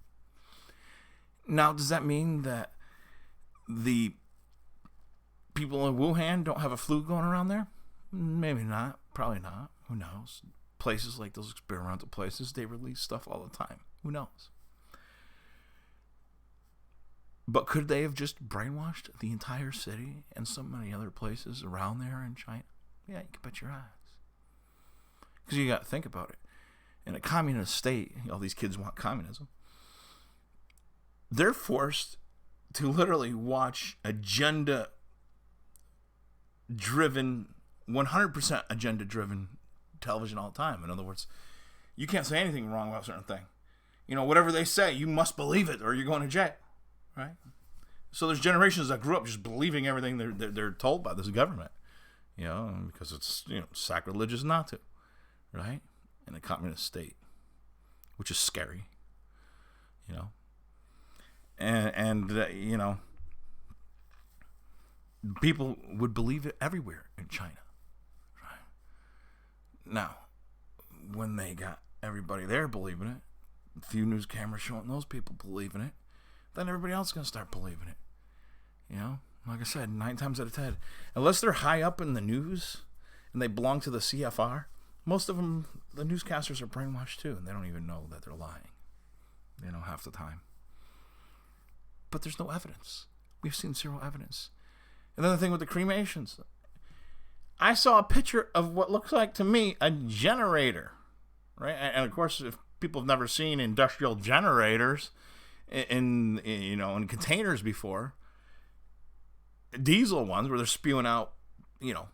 Now, does that mean that the people in Wuhan don't have a flu going around there? Maybe not. Probably not. Who knows? Places like those experimental places, they release stuff all the time. Who knows? But could they have just brainwashed the entire city and so many other places around there in China? Yeah, you can bet your eyes. Because you got to think about it. In a communist state, all these kids want communism. They're forced to literally watch agenda-driven, 100% agenda-driven television all the time. In other words, you can't say anything wrong about a certain thing. You know, whatever they say, you must believe it or you're going to jail, right? So there's generations that grew up just believing everything they're told by this government, you know, because it's, you know, sacrilegious not to, right? In a communist state, which is scary, you know. And you know, people would believe it everywhere in China. Now, when they got everybody there believing it, a few news cameras showing those people believing it, then everybody else is going to start believing it. You know, like I said, 9 times out of 10, unless they're high up in the news and they belong to the CFR, most of them, the newscasters are brainwashed too, and they don't even know that they're lying. You know, half the time. But there's no evidence. We've seen zero evidence. And then the thing with the cremations, I saw a picture of what looks like to me a generator, right? And of course, if people have never seen industrial generators in containers before, diesel ones where they're spewing out, you know,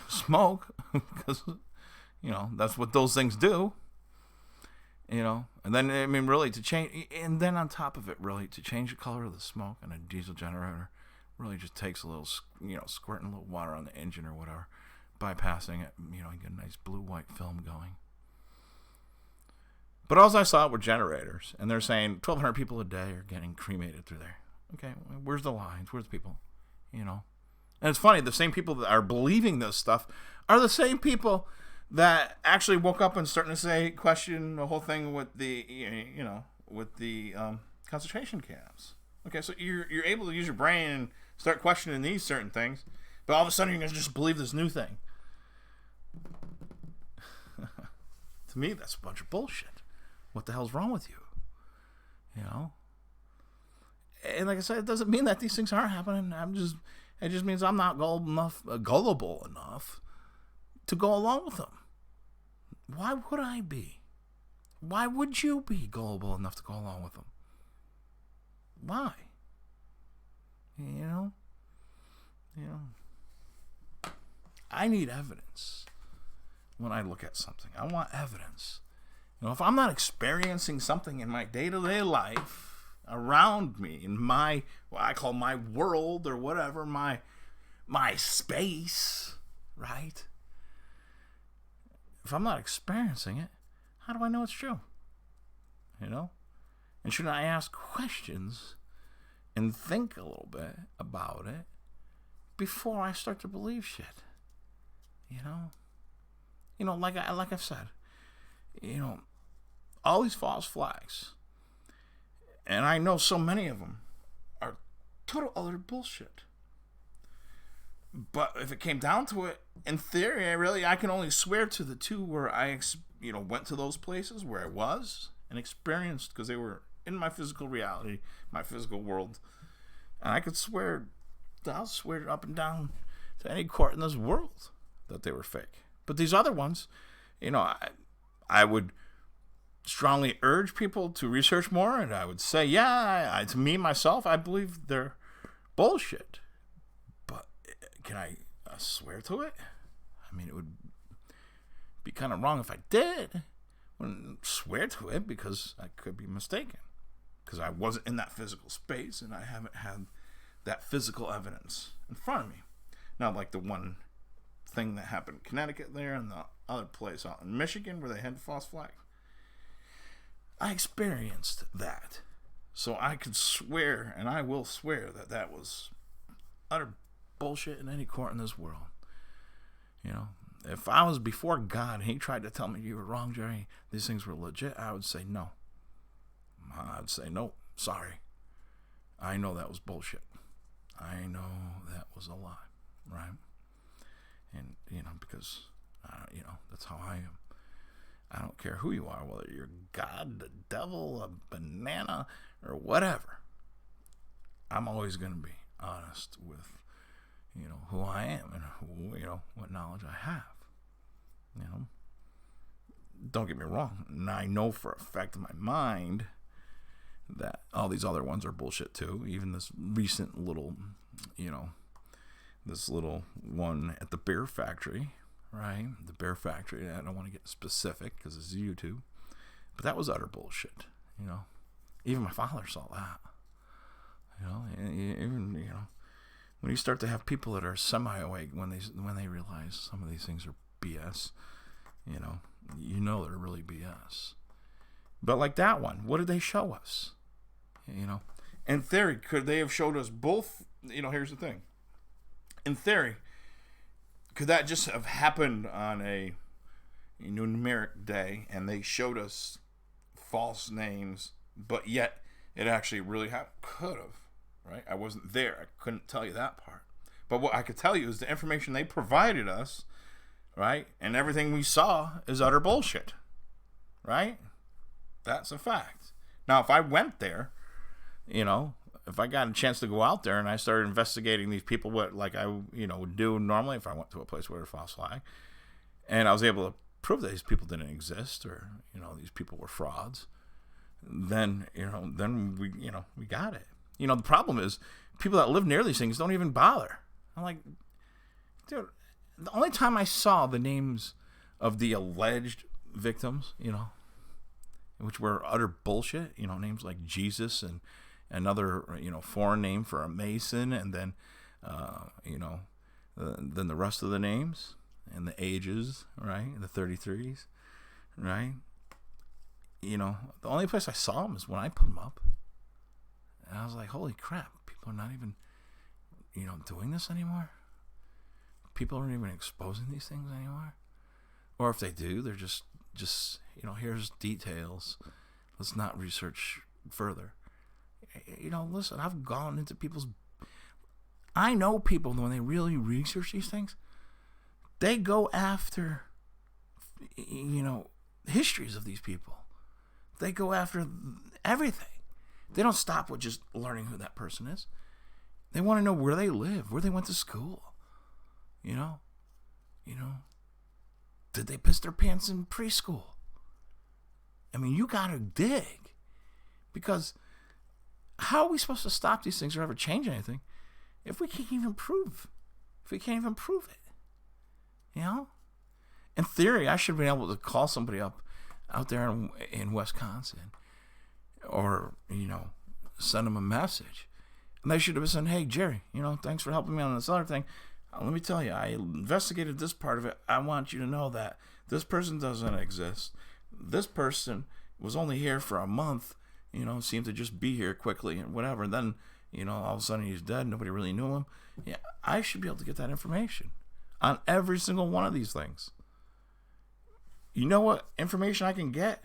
smoke, because you know that's what those things do. You know, and then I mean, really to change, and then on top of it, really to change the color of the smoke in a diesel generator. Really just takes a little, you know, squirting a little water on the engine or whatever, bypassing it, you know, you get a nice blue-white film going. But all I saw were generators, and they're saying 1,200 people a day are getting cremated through there. Okay, where's the lines? Where's the people? You know? And it's funny, the same people that are believing this stuff are the same people that actually woke up and starting to question the whole thing with the, you know, with the concentration camps. Okay, so you're able to use your brain and start questioning these certain things, but all of a sudden you're going to just believe this new thing. To me, that's a bunch of bullshit. What the hell's wrong with you? You know? And like I said, it doesn't mean that these things aren't happening. It just means I'm not gullible enough to go along with them. Why would I be? Why would you be gullible enough to go along with them? Why? You know? I need evidence when I look at something. I want evidence. If I'm not experiencing something in my day-to-day life around me, in my, what I call my world or whatever, my space, right? If I'm not experiencing it, how do I know it's true? And shouldn't I ask questions and think a little bit about it before I start to believe shit? Like I've said, all these false flags, and I know so many of them are total utter bullshit. But if it came down to it, in theory, I can only swear to the two where I, went to those places where I was and experienced, because they were in my physical reality, my physical world. And I'll swear up and down to any court in this world that they were fake. But these other ones, I would strongly urge people to research more, and I would say, to me, myself, I believe they're bullshit. But can I swear to it? I mean, it would be kind of wrong if I did. I wouldn't swear to it, because I could be mistaken, because I wasn't in that physical space, and I haven't had that physical evidence in front of me. Not like the one thing that happened in Connecticut there, and the other place out in Michigan where they had false flag. I experienced that. So I could swear, and I will swear, that was utter bullshit in any court in this world. If I was before God and he tried to tell me you were wrong, Jerry, these things were legit, I would say no. I'd say no, sorry. I know that was bullshit. I know that was a lie, right? And, because, that's how I am. I don't care who you are, whether you're God, the devil, a banana, or whatever. I'm always going to be honest with, who I am and who, what knowledge I have. Don't get me wrong. And I know for a fact in my mind that all these other ones are bullshit too. Even this recent little, this little one at the beer factory, right? The beer factory. I don't want to get specific because it's YouTube, but that was utter bullshit. Even my father saw that. Even when you start to have people that are semi-awake when they realize some of these things are BS, they're really BS. But like that one, what did they show us? In theory, could they have showed us both? Here's the thing. In theory, could that just have happened on a numeric day and they showed us false names, but yet it actually really happened? Could have, right? I wasn't there. I couldn't tell you that part. But what I could tell you is the information they provided us, right? And everything we saw is utter bullshit, right? That's a fact. Now, if I went there, if I got a chance to go out there and I started investigating these people, what like I would do normally if I went to a place where there's false flag, and I was able to prove that these people didn't exist, or these people were frauds, then we got it. The problem is people that live near these things don't even bother. I'm like, dude, the only time I saw the names of the alleged victims, which were utter bullshit, names like Jesus and another, foreign name for a Mason, and then, then the rest of the names and the ages, right? The 33s, right? The only place I saw them is when I put them up. And I was like, holy crap, people are not even, doing this anymore. People aren't even exposing these things anymore. Or if they do, they're just here's details. Let's not research further. Listen, I've gone into I know people, when they really research these things, they go after, histories of these people. They go after everything. They don't stop with just learning who that person is. They want to know where they live, where they went to school. You know? Did they piss their pants in preschool? I mean, you got to dig. Because how are we supposed to stop these things or ever change anything if we can't even prove? If we can't even prove it. You know? In theory, I should have been able to call somebody up out there in Wisconsin or, send them a message. And they should have said, hey, Jerry, thanks for helping me on this other thing. Let me tell you, I investigated this part of it. I want you to know that this person doesn't exist. This person was only here for a month, seemed to just be here quickly and whatever. And then, all of a sudden he's dead. Nobody really knew him. Yeah, I should be able to get that information on every single one of these things. You know what information I can get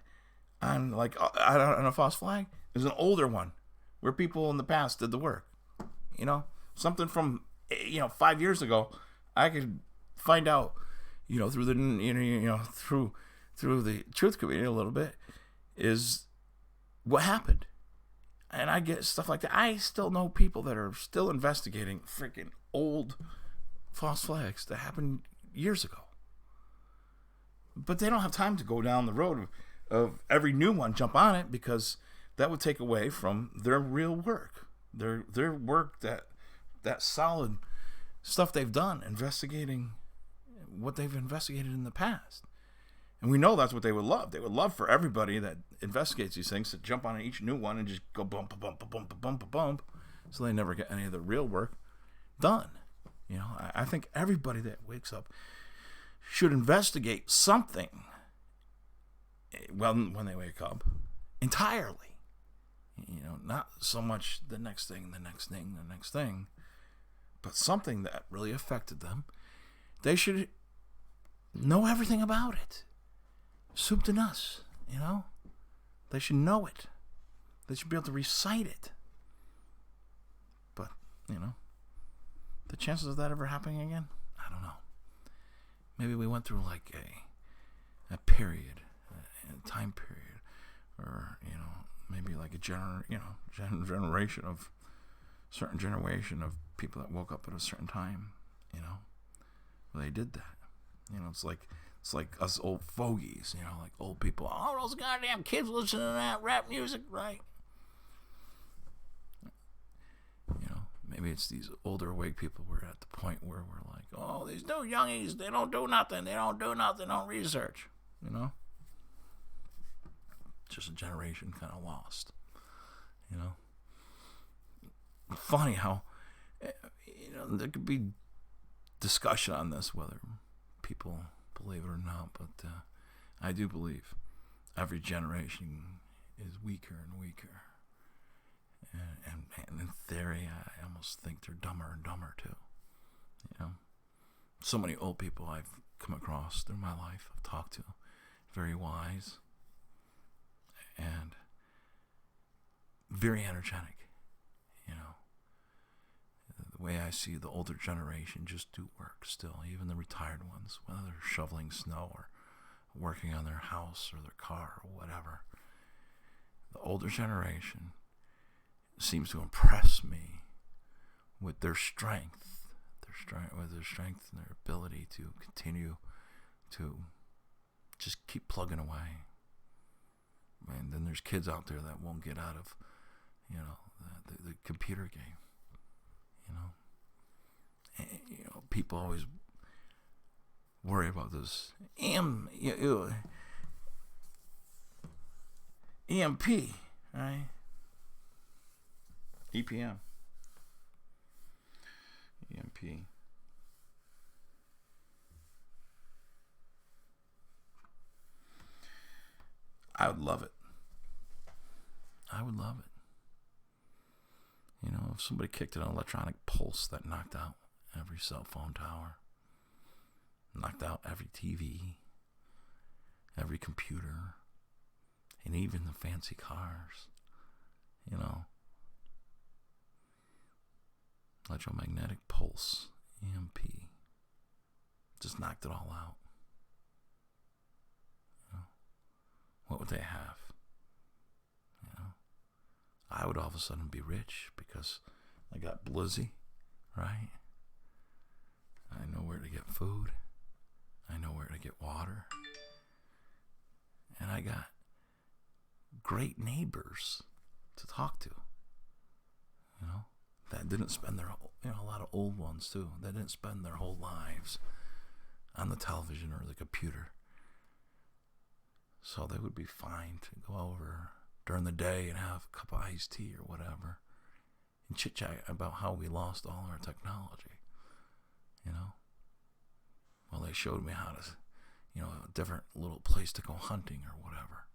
on on a false flag is an older one where people in the past did the work. Something from 5 years ago, I could find out, through the through the truth community a little bit, is what happened. And I get stuff like that. I still know people that are still investigating freaking old false flags that happened years ago. But they don't have time to go down the road of every new one, jump on it, because that would take away from their real work. Their work, that solid stuff they've done, investigating what they've investigated in the past. And we know that's what they would love. They would love for everybody that investigates these things to jump on each new one and just go bump, bump, bump, bump, bump, so they never get any of the real work done. I think everybody that wakes up should investigate something, when they wake up, entirely. Not so much the next thing, but something that really affected them. They should know everything about it. Soup to nuts, They should know it. They should be able to recite it. But, the chances of that ever happening again, I don't know. Maybe we went through like a period, a time period, or, maybe like a generation of people that woke up at a certain time, where they did that. It's like us old fogies, like old people. Oh, those goddamn kids listening to that rap music, right? Maybe it's these older awake people. We're at the point where we're like, oh, these new youngies, they don't do nothing. They don't research, Just a generation kind of lost, Funny how, there could be discussion on this, whether people believe it or not, but I do believe every generation is weaker and weaker. And in theory, I almost think they're dumber and dumber too. So many old people I've come across through my life, I've talked to, very wise and very energetic. The way I see the older generation just do work still, even the retired ones, whether they're shoveling snow or working on their house or their car or whatever. The older generation seems to impress me with their strength, and their ability to continue to just keep plugging away. And then there's kids out there that won't get out of, the computer game. And, people always worry about this EMP, right? EPM. EMP. I would love it. If somebody kicked an electronic pulse that knocked out every cell phone tower, knocked out every TV, every computer, and even the fancy cars, electromagnetic pulse, EMP, just knocked it all out. What would they have? I would all of a sudden be rich because I got Blizzy, right? I know where to get food. I know where to get water. And I got great neighbors to talk to, that didn't spend their, a lot of old ones too, that didn't spend their whole lives on the television or the computer. So they would be fine to go over during the day and have a cup of iced tea or whatever and chit-chat about how we lost all our technology, Well, they showed me how to, a different little place to go hunting or whatever.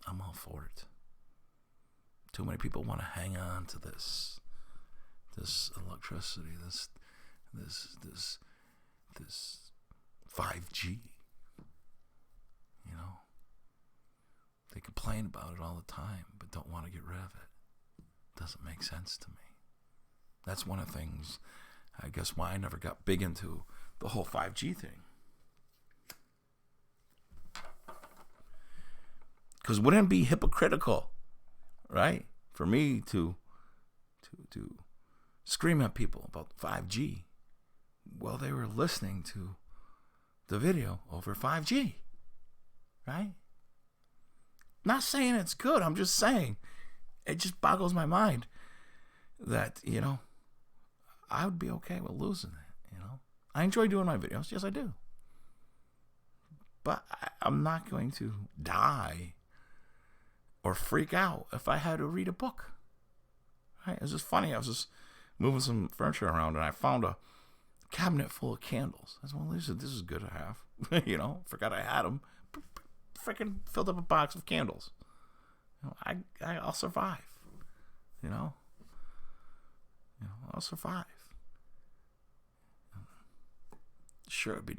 I'm all for it. Too many people want to hang on to this electricity, this 5G. They complain about it all the time, but don't want to get rid of it. Doesn't make sense to me. That's one of the things, I guess, why I never got big into the whole 5G thing. Because wouldn't it be hypocritical, right, for me to scream at people about 5G while they were listening to the video over 5G, right? Not saying it's good. I'm just saying it just boggles my mind that, I would be okay with losing it, I enjoy doing my videos. Yes, I do. But I'm not going to die or freak out if I had to read a book. Right? It was just funny. I was just moving some furniture around and I found a cabinet full of candles. I said, well, this is good to have. Forgot I had them. Freaking filled up a box of candles. I'll survive. I'll survive. Sure, it'd be,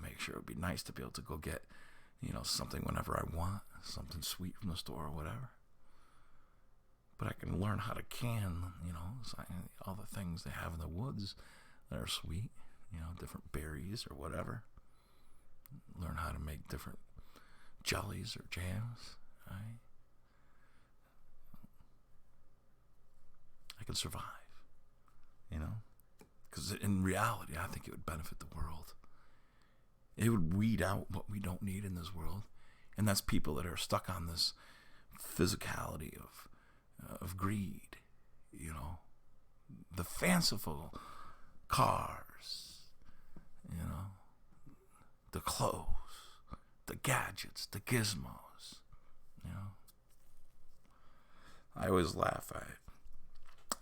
make sure it'd be nice to be able to go get, something whenever I want, something sweet from the store or whatever. But I can learn how to can, all the things they have in the woods that are sweet, different berries or whatever. Learn how to make different jellies or jams, right? I could survive, because in reality, I think it would benefit the world. It would weed out what we don't need in this world, and that's people that are stuck on this physicality of greed, the fanciful cars, the clothes, the gadgets, the gizmos, I always laugh.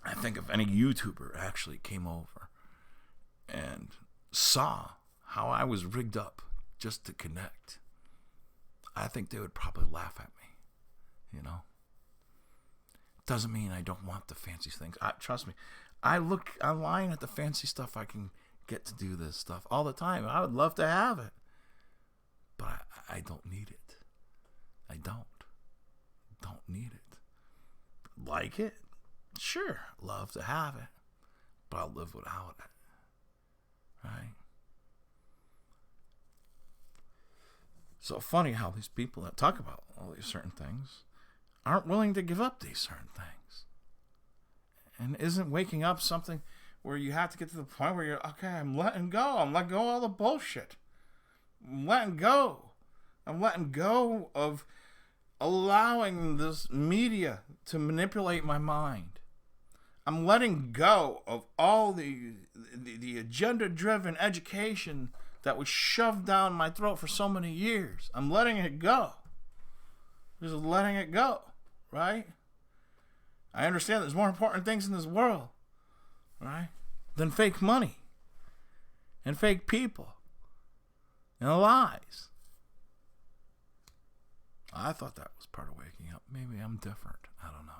I think if any YouTuber actually came over and saw how I was rigged up just to connect, I think they would probably laugh at me, Doesn't mean I don't want the fancy things. Trust me, I look online at the fancy stuff I can get to do this stuff all the time. I would love to have it, but I don't need it. I don't need it. Like it? Sure, love to have it, but I'll live without it, right? So funny how these people that talk about all these certain things aren't willing to give up these certain things. And isn't waking up something where you have to get to the point where you're, okay, I'm letting go. I'm letting go of all the bullshit. I'm letting go. I'm letting go of allowing this media to manipulate my mind. I'm letting go of all the agenda-driven education that was shoved down my throat for so many years. I'm letting it go. Just letting it go, right? I understand there's more important things in this world, right, than fake money and fake people and lies. I thought that was part of waking up. Maybe I'm different. I don't know.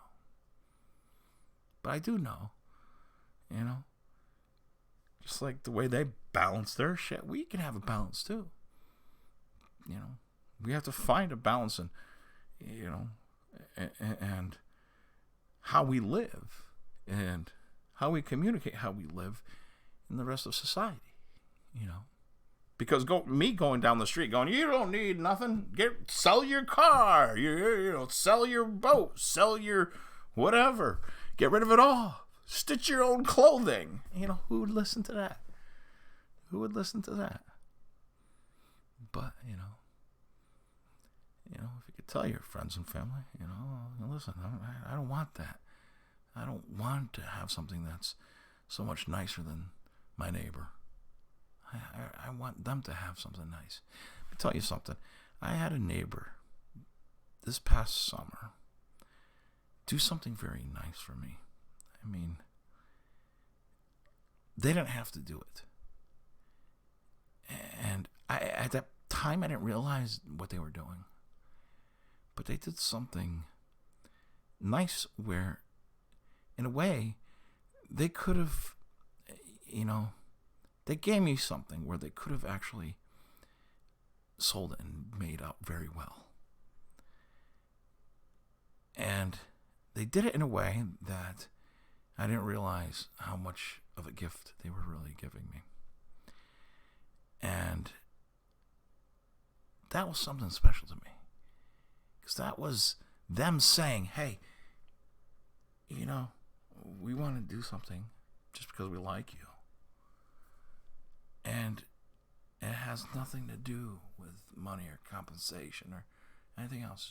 But I do know, just like the way they balance their shit, we can have a balance too. We have to find a balance in, and how we live and how we communicate how we live in the rest of society, Because me going down the street going, you don't need nothing. Sell your car. Sell your boat. Sell your whatever. Get rid of it all. Stitch your own clothing. Who would listen to that? Who would listen to that? But, if you could tell your friends and family, listen, I don't want that. I don't want to have something that's so much nicer than my neighbor. I want them to have something nice. Let me tell you something. I had a neighbor this past summer do something very nice for me. I mean, they didn't have to do it. And at that time, I didn't realize what they were doing. But they did something nice where, in a way, they could have, they gave me something where they could have actually sold it and made out very well. And they did it in a way that I didn't realize how much of a gift they were really giving me. And that was something special to me. Because that was them saying, hey, we want to do something just because we like you. And it has nothing to do with money or compensation or anything else.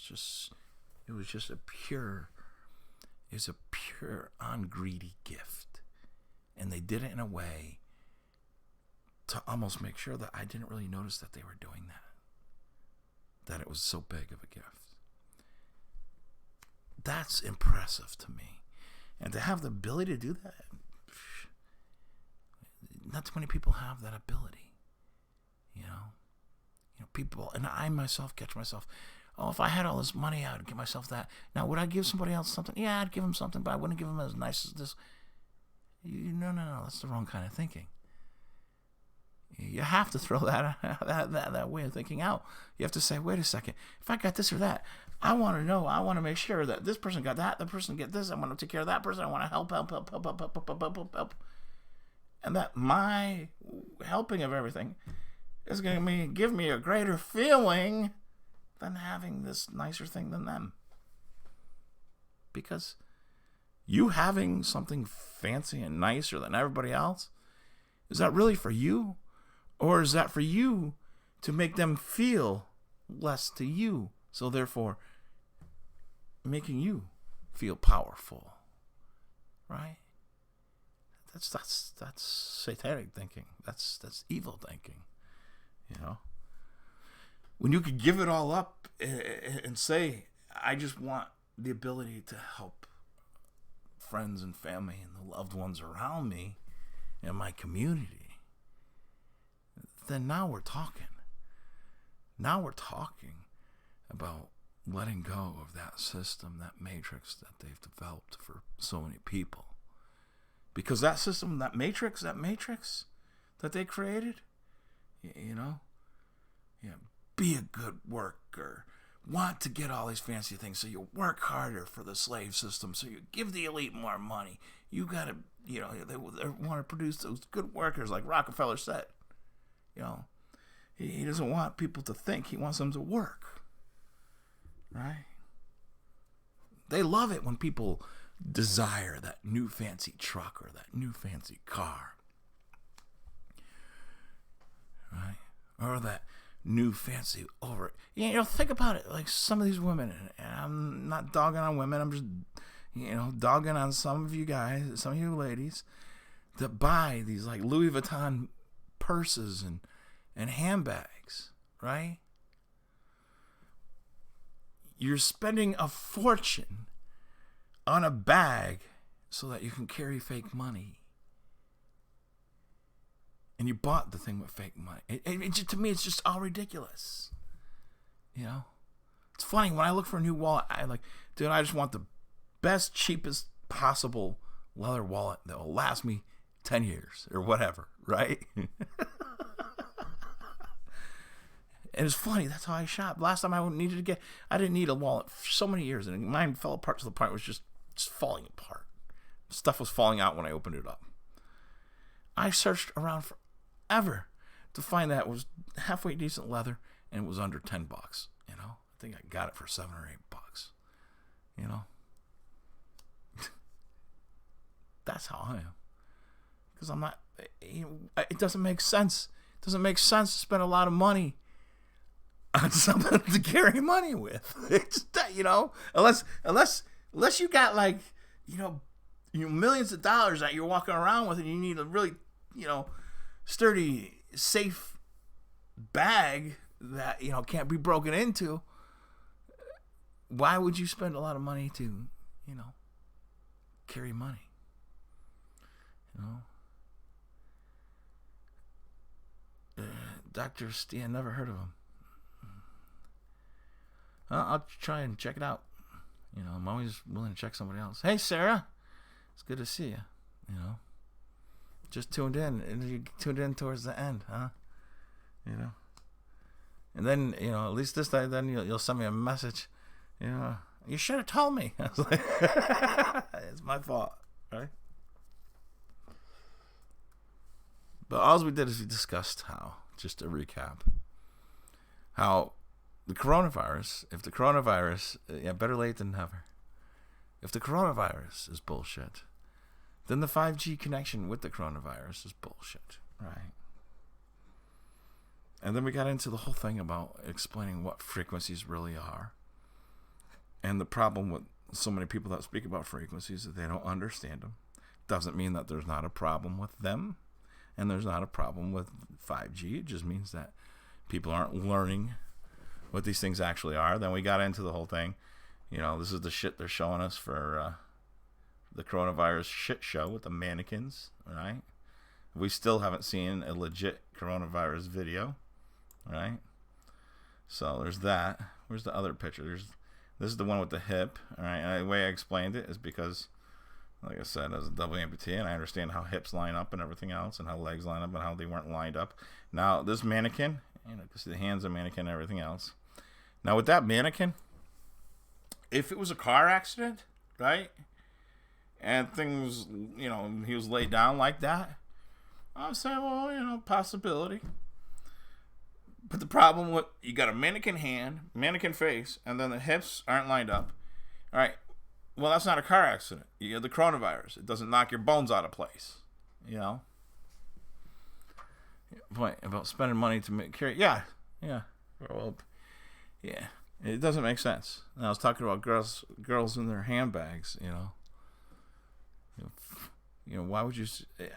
It was just a pure ungreedy gift. And they did it in a way to almost make sure that I didn't really notice that they were doing that it was so big of a gift. That's impressive to me. And to have the ability to do that, not too many people have that ability. People, and I myself catch myself, if I had all this money, I would give myself that. Now, would I give somebody else something? Yeah, I'd give them something, but I wouldn't give them as nice as this. No, that's the wrong kind of thinking. You have to throw that way of thinking out. You have to say, wait a second, if I got this or that, I want to know, I want to make sure that this person got that, the person get this, I want to take care of that person, I want to help. And that my helping of everything is going to give me a greater feeling than having this nicer thing than them. Because you having something fancy and nicer than everybody else, is that really for you? Or is that for you to make them feel less to you? So therefore, making you feel powerful. Right? That's satanic thinking. That's evil thinking. When you could give it all up and say, I just want the ability to help friends and family and the loved ones around me and my community, then now we're talking. Now we're talking about letting go of that system, that matrix that they've developed for so many people. Because that system, that matrix that they created, be a good worker, want to get all these fancy things, so you work harder for the slave system, so you give the elite more money. You got to, they want to produce those good workers like Rockefeller said. He doesn't want people to think, he wants them to work. Right? They love it when people desire that new fancy truck or that new fancy car. Right? Or that new fancy over. Think about it. Like some of these women, and I'm not dogging on women, I'm just, dogging on some of you guys, some of you ladies that buy these like Louis Vuitton purses and handbags, right? You're spending a fortune on a bag so that you can carry fake money. And you bought the thing with fake money. To me, it's just all ridiculous. It's funny, when I look for a new wallet, I just want the best, cheapest possible leather wallet that will last me 10 years or whatever, right? And it's funny, that's how I shop. Last time I didn't need a wallet for so many years, and mine fell apart to the point where it was just falling apart. Stuff was falling out when I opened it up. I searched around forever to find that it was halfway decent leather and it was under $10. You know, I think I got it for $7 or $8. You know, that's how I am. Because I'm not. It doesn't make sense. It doesn't make sense to spend a lot of money on something to carry money with. It's, you know, unless you got like, you know, millions of dollars that you're walking around with, and you need a really, you know, sturdy, safe bag that, you know, can't be broken into. Why would you spend a lot of money to, you know, carry money? You know, Dr. Stan, never heard of him. I'll try and check it out. You know, I'm always willing to check somebody else. Hey, Sarah, it's good to see you. You know, just tuned in, and you tuned in towards the end, huh? You know, and then, you know, at least this time, then you'll send me a message. You know, you should have told me. I was like, it's my fault, right? But all we did is we discussed how, just to recap, how the coronavirus, if the coronavirus, better late than never. If the coronavirus is bullshit, then the 5G connection with the coronavirus is bullshit, right? And then we got into the whole thing about explaining what frequencies really are. And the problem with so many people that speak about frequencies is that they don't understand them. Doesn't mean that there's not a problem with them. And there's not a problem with 5G. It just means that people aren't learning what these things actually are. Then we got into the whole thing. You know, this is the shit they're showing us for the coronavirus shit show with the mannequins, right? We still haven't seen a legit coronavirus video, right? So there's that. Where's the other picture? This is the one with the hip, all right? And the way I explained it is because, like I said, as a double amputee, and I understand how hips line up and everything else, and how legs line up and how they weren't lined up. Now, this mannequin, you know, because the hands of mannequin and everything else. Now, with that mannequin, if it was a car accident, right, and things, you know, he was laid down like that, I would say, well, you know, possibility. But the problem with, you got a mannequin hand, mannequin face, and then the hips aren't lined up. All right, well, that's not a car accident. You have the coronavirus. It doesn't knock your bones out of place, you know. Point about spending money to carry. Yeah. Well, yeah. It doesn't make sense. And I was talking about girls in their handbags. You know, why would you?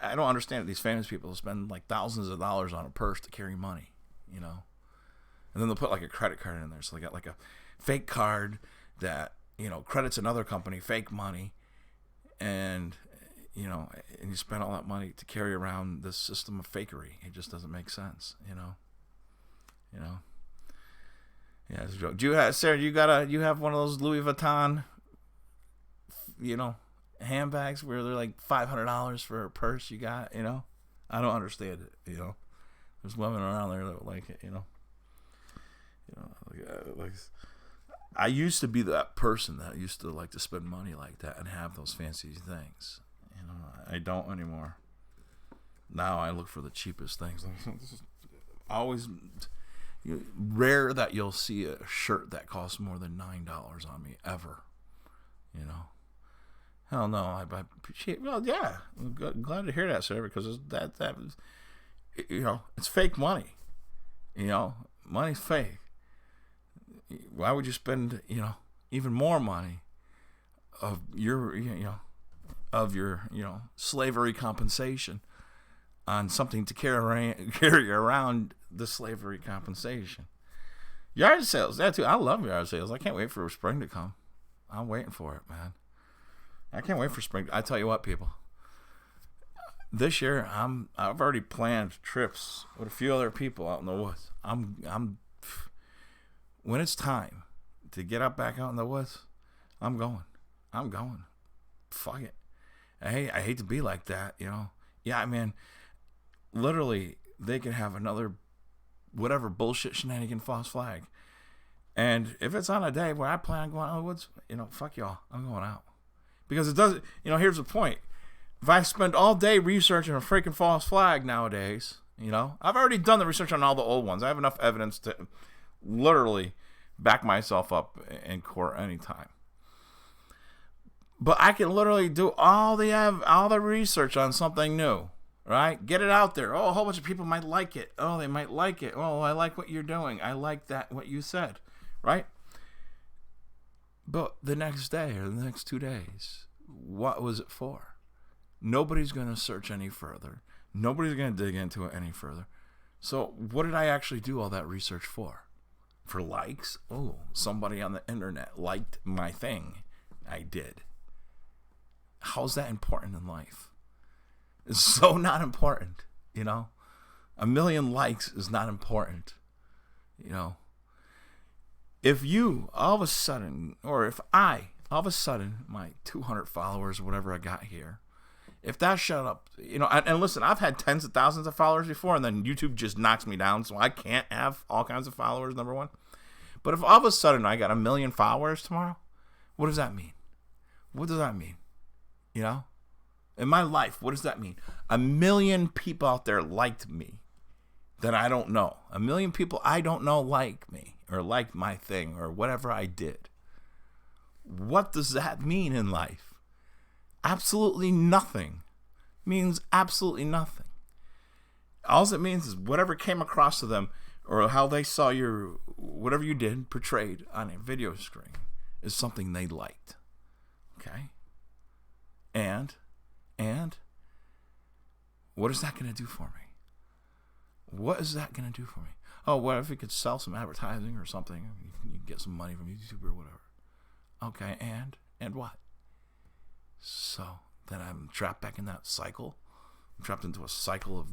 I don't understand these famous people spend like thousands of dollars on a purse to carry money. You know, and then they'll put like a credit card in there, so they got like a fake card that, you know, credits another company, fake money, and, you know, and you spend all that money to carry around this system of fakery. It just doesn't make sense, you know. Yeah, it's a joke. Do you have, Sarah? You have one of those Louis Vuitton, you know, handbags where they're like $500 for a purse? You got, you know, I don't understand it. You know, there's women around there that like it. You know, like. I used to be that person that used to like to spend money like that and have those fancy things. You know, I don't anymore. Now I look for the cheapest things. Always rare that you'll see a shirt that costs more than $9 on me ever. You know, hell no. I appreciate. Well, yeah, I'm glad to hear that, sir, because that was, you know, it's fake money. You know, money's fake. Why would you spend, you know, even more money of your, you know, slavery compensation on something to carry around the slavery compensation? Yard sales, that too. I love yard sales. I can't wait for spring to come. I'm waiting for it, man. I can't wait for spring. I tell you what, people. This year, I've already planned trips with a few other people out in the woods. When it's time to get up back out in the woods, I'm going. Fuck it. I hate to be like that, you know. Yeah, I mean, literally, they can have another whatever bullshit shenanigan false flag. And if it's on a day where I plan on going out in the woods, you know, fuck y'all. I'm going out. Because it doesn't, you know, here's the point. If I spend all day researching a freaking false flag nowadays, You know, I've already done the research on all the old ones. I have enough evidence to literally back myself up in court anytime. But I can literally do all the research on something new, right? Get it out there. Oh, a whole bunch of people might like it. Oh, they might like it. Oh, I like what you're doing. I like that, what you said, right? But the next day or the next 2 days, what was it for? Nobody's going to search any further. Nobody's going to dig into it any further. So what did I actually do all that research for? For likes? Oh, somebody on the internet liked my thing. I did. How's that important in life? It's so not important, you know? 1 million likes is not important, you know? If you, all of a sudden, or if I, all of a sudden, my 200 followers, whatever I got here, if that shut up, you know, and listen, I've had tens of thousands of followers before, and then YouTube just knocks me down, so I can't have all kinds of followers, number one. But if all of a sudden I got 1 million followers tomorrow, what does that mean? What does that mean? You know? In my life, what does that mean? 1 million people out there liked me that I don't know. 1 million people I don't know like me, or like my thing, or whatever I did. What does that mean in life? Absolutely nothing. Means absolutely nothing. All it means is whatever came across to them, or how they saw your, whatever you did portrayed on a video screen, is something they liked. Okay? And what is that going to do for me? What is that going to do for me? Oh, what if we could sell some advertising or something? You can get some money from YouTube or whatever. Okay, and what? So then I'm trapped back in that cycle. I'm trapped into a cycle of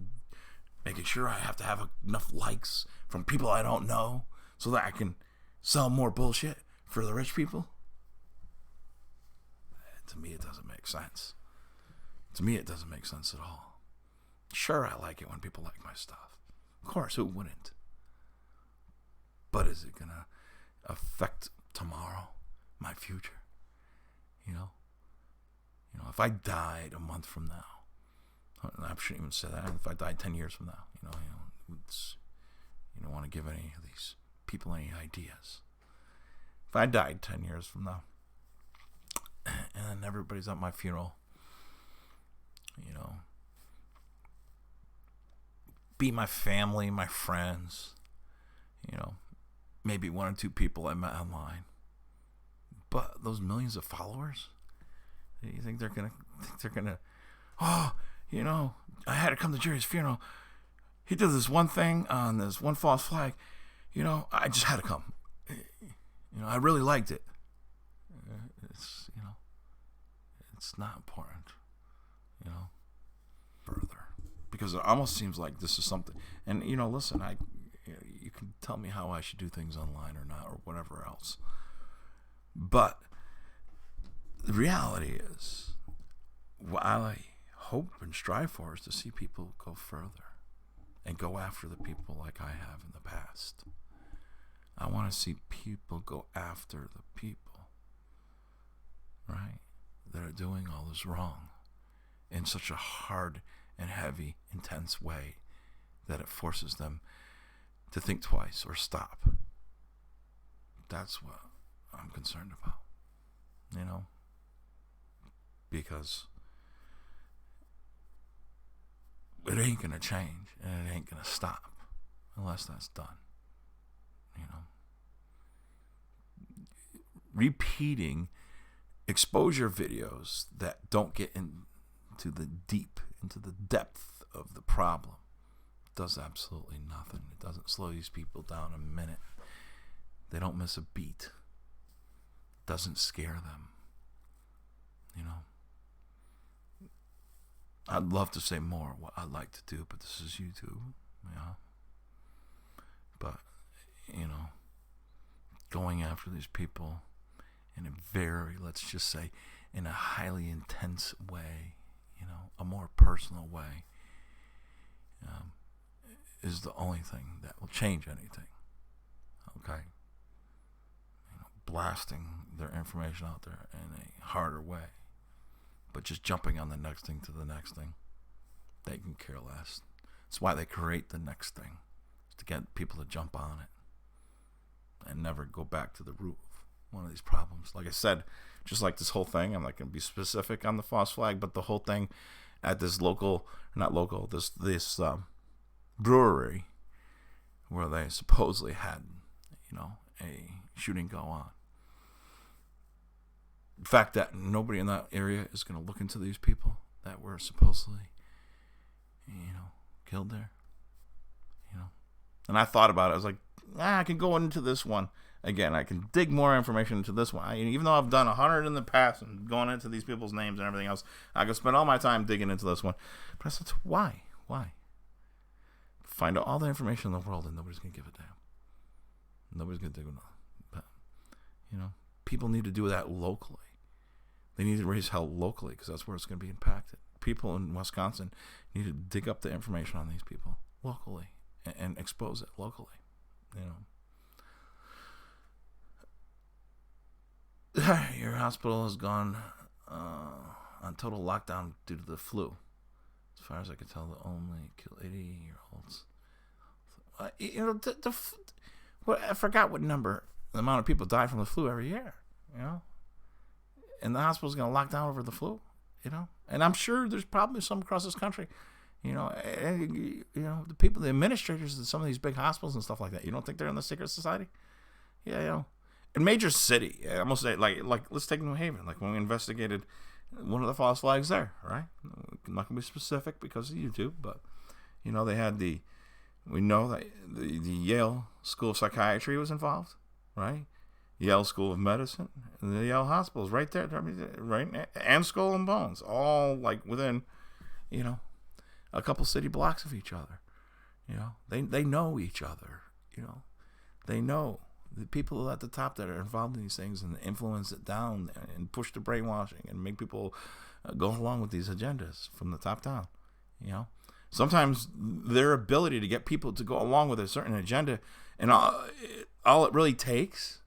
making sure I have to have enough likes from people I don't know so that I can sell more bullshit for the rich people. To me, it doesn't make sense. To me, it doesn't make sense at all. Sure, I like it when people like my stuff. Of course, who wouldn't? But is it going to affect tomorrow, my future? You know, if I died a month from now, I shouldn't even say that. If I died 10 years from now, you don't want to give any of these people any ideas. If I died 10 years from now, and everybody's at my funeral, be my family, my friends, maybe 1 or 2 people I met online. But those millions of followers, you think they're gonna, I had to come to Jerry's funeral. He did this one thing on this one false flag. I just had to come. I really liked it. It's not important, further, because it almost seems like this is something. And listen, you can tell me how I should do things online or not, or whatever else. But the reality is, what I hope and strive for is to see people go further and go after the people like I have in the past. I want to see people go after the people, right, that are doing all this wrong in such a hard and heavy, intense way that it forces them to think twice or stop. That's what I'm concerned about, because it ain't going to change and it ain't going to stop unless that's done. Repeating exposure videos that don't get into the depth of the problem does absolutely nothing. It doesn't slow these people down a minute. They don't miss a beat. It doesn't scare them. I'd love to say more what I'd like to do, but this is YouTube. But, going after these people in a very, let's just say, in a highly intense way, a more personal way, is the only thing that will change anything. Okay? Blasting their information out there in a harder way, but just jumping on the next thing to the next thing, they can care less. That's why they create the next thing, to get people to jump on it and never go back to the root of one of these problems. Like I said, just like this whole thing, I'm not going to be specific on the false flag, but the whole thing at this this brewery where they supposedly had, a shooting go on. The fact that nobody in that area is going to look into these people that were supposedly, killed there. And I thought about it. I was like, I can go into this one again. I can dig more information into this one. Even though I've done 100 in the past and going into these people's names and everything else, I could spend all my time digging into this one. But I said, why? Find out all the information in the world and nobody's going to give a damn. Nobody's going to dig enough. But, people need to do that locally. They need to raise hell locally because that's where it's going to be impacted. People in Wisconsin need to dig up the information on these people locally and expose it locally. Your hospital has gone on total lockdown due to the flu. As far as I can tell, they only kill 80-year-olds. I forgot what number, the amount of people die from the flu every year. And the hospital's going to lock down over the flu. And I'm sure there's probably some across this country. The people, the administrators of some of these big hospitals and stuff like that. You don't think they're in the secret society? Yeah, in major city, I almost say like let's take New Haven. Like when we investigated one of the false flags there, right? I'm not gonna be specific because of YouTube, but they had we know that the Yale School of Psychiatry was involved, right? Yale School of Medicine and the Yale Hospitals right there, right? And Skull and Bones, all like within, a couple city blocks of each other. They know each other. They know the people at the top that are involved in these things and influence it down and push the brainwashing and make people go along with these agendas from the top down. Sometimes their ability to get people to go along with a certain agenda and all it really takes,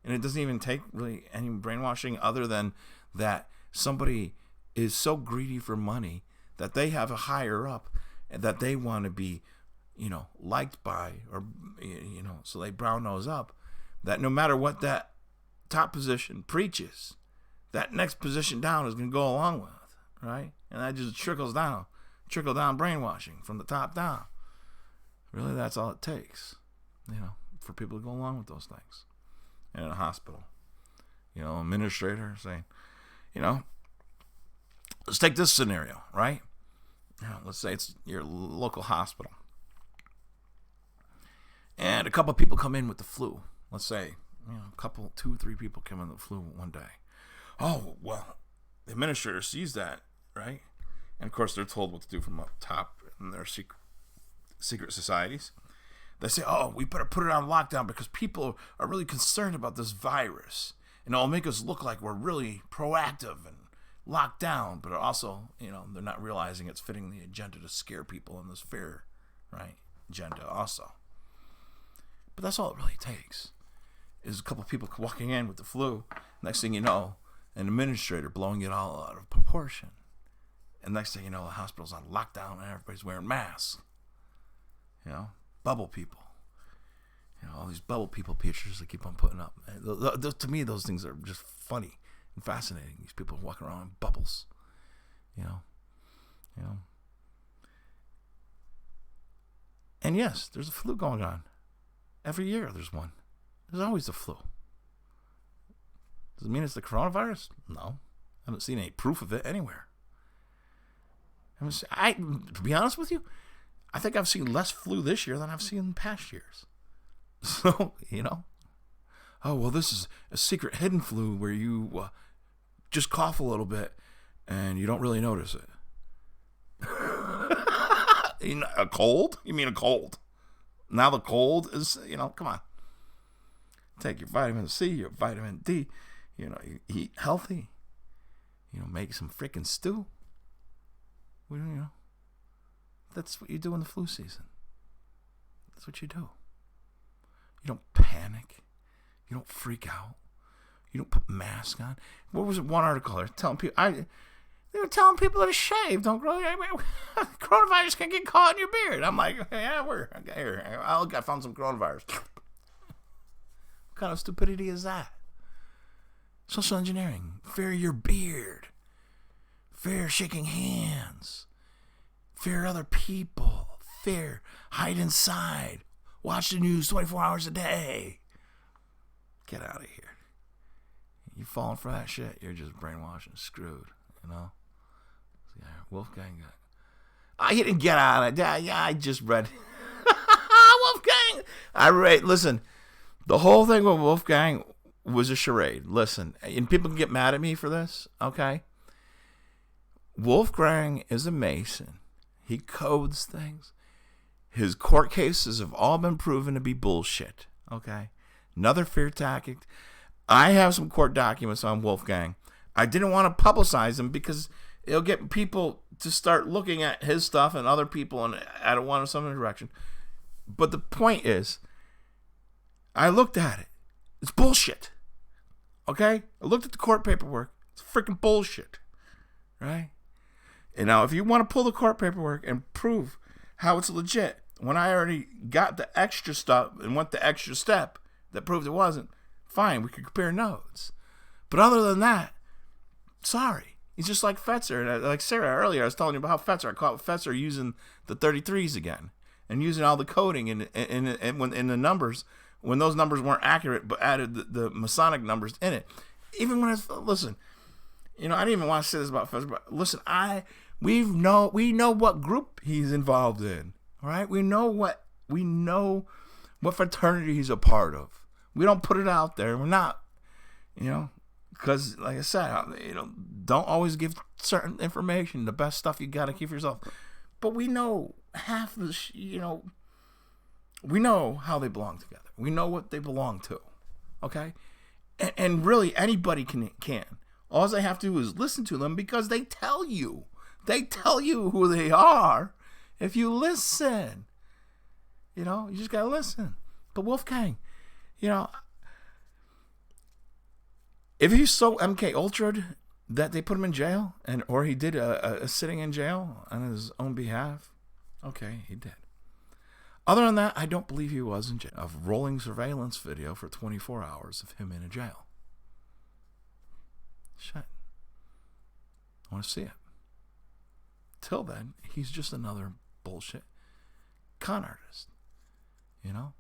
and it doesn't even take really any brainwashing other than that somebody is so greedy for money that they have a higher up and that they want to be, liked by, or, so they brown nose up, that no matter what that top position preaches, that next position down is going to go along with, right? And that just trickle down brainwashing from the top down. Really, that's all it takes, for people to go along with those things. And in a hospital, administrator saying, let's take this scenario, right? Let's say it's your local hospital. And a couple of people come in with the flu. Let's say, a couple, 2 or 3 people come in with the flu one day. Oh, well, the administrator sees that, right? And of course, they're told what to do from up top in their secret societies. They say, oh, we better put it on lockdown because people are really concerned about this virus. And it'll make us look like we're really proactive and locked down. But also, they're not realizing it's fitting the agenda to scare people in this fear, right? Agenda also. But that's all it really takes. Is a couple of people walking in with the flu. Next thing you know, an administrator blowing it all out of proportion. And next thing you know, the hospital's on lockdown and everybody's wearing masks. Bubble people. All these bubble people pictures they keep on putting up. To me, those things are just funny and fascinating. These people walking around in bubbles. And yes, there's a flu going on. Every year there's one. There's always a flu. Does it mean it's the coronavirus? No. I haven't seen any proof of it anywhere. To be honest with you, I think I've seen less flu this year than I've seen in past years. So, oh, well, this is a secret hidden flu where you just cough a little bit and you don't really notice it. A cold? You mean a cold? Now the cold is, come on. Take your vitamin C, your vitamin D, you eat healthy, make some freaking stew. That's what you do in the flu season. That's what you do. You don't panic. You don't freak out. You don't put masks on. What was it? One article there telling people, They were telling people to shave. Don't grow. Coronavirus can get caught in your beard. I'm like, yeah, here. I found some coronavirus. What kind of stupidity is that? Social engineering. Fear your beard. Fear shaking hands. Fear other people. Fear. Hide inside. Watch the news 24 hours a day. Get out of here. You falling for that shit, you're just brainwashed and screwed, you know? Yeah, Wolfgang got... he didn't get out of it. Yeah, I just read... Wolfgang! Listen, the whole thing with Wolfgang was a charade. Listen, and people can get mad at me for this, okay? Wolfgang is a Mason. He codes things. His court cases have all been proven to be bullshit, okay? Another fear tactic. I have some court documents on Wolfgang. I didn't want to publicize them because it'll get people to start looking at his stuff and other people, and I don't want some direction. But the point is, I looked at it. It's bullshit. Okay? I looked at the court paperwork. It's freaking bullshit. Right? And now, if you want to pull the court paperwork and prove how it's legit, when I already got the extra stuff and went the extra step that proved it wasn't, fine, we could compare notes. But other than that, sorry. He's just like Fetzer. Like Sarah earlier, I was telling you about how Fetzer, I caught Fetzer using the 33s again and using all the coding and when in the numbers, when those numbers weren't accurate, but added the Masonic numbers in it. Even when it's, listen, you know, I didn't even want to say this about Fetzer, but listen, we know what group he's involved in. All right? We know what fraternity he's a part of. We don't put it out there. We're not, you know, because like I said, you know, don't always give certain information. The best stuff you got to keep for yourself. But we know half the, you know, we know how they belong together. We know what they belong to. Okay? And really, anybody can. All they have to do is listen to them because they tell you. They tell you who they are if you listen. You know, you just got to listen. But Wolfgang, you know, if he's so MK Ultra'd that they put him in jail, or he did a sitting in jail on his own behalf, okay, he did. Other than that, I don't believe he was in jail. A rolling surveillance video for 24 hours of him in a jail. Shit. I want to see it. Till then, he's just another bullshit con artist. You know?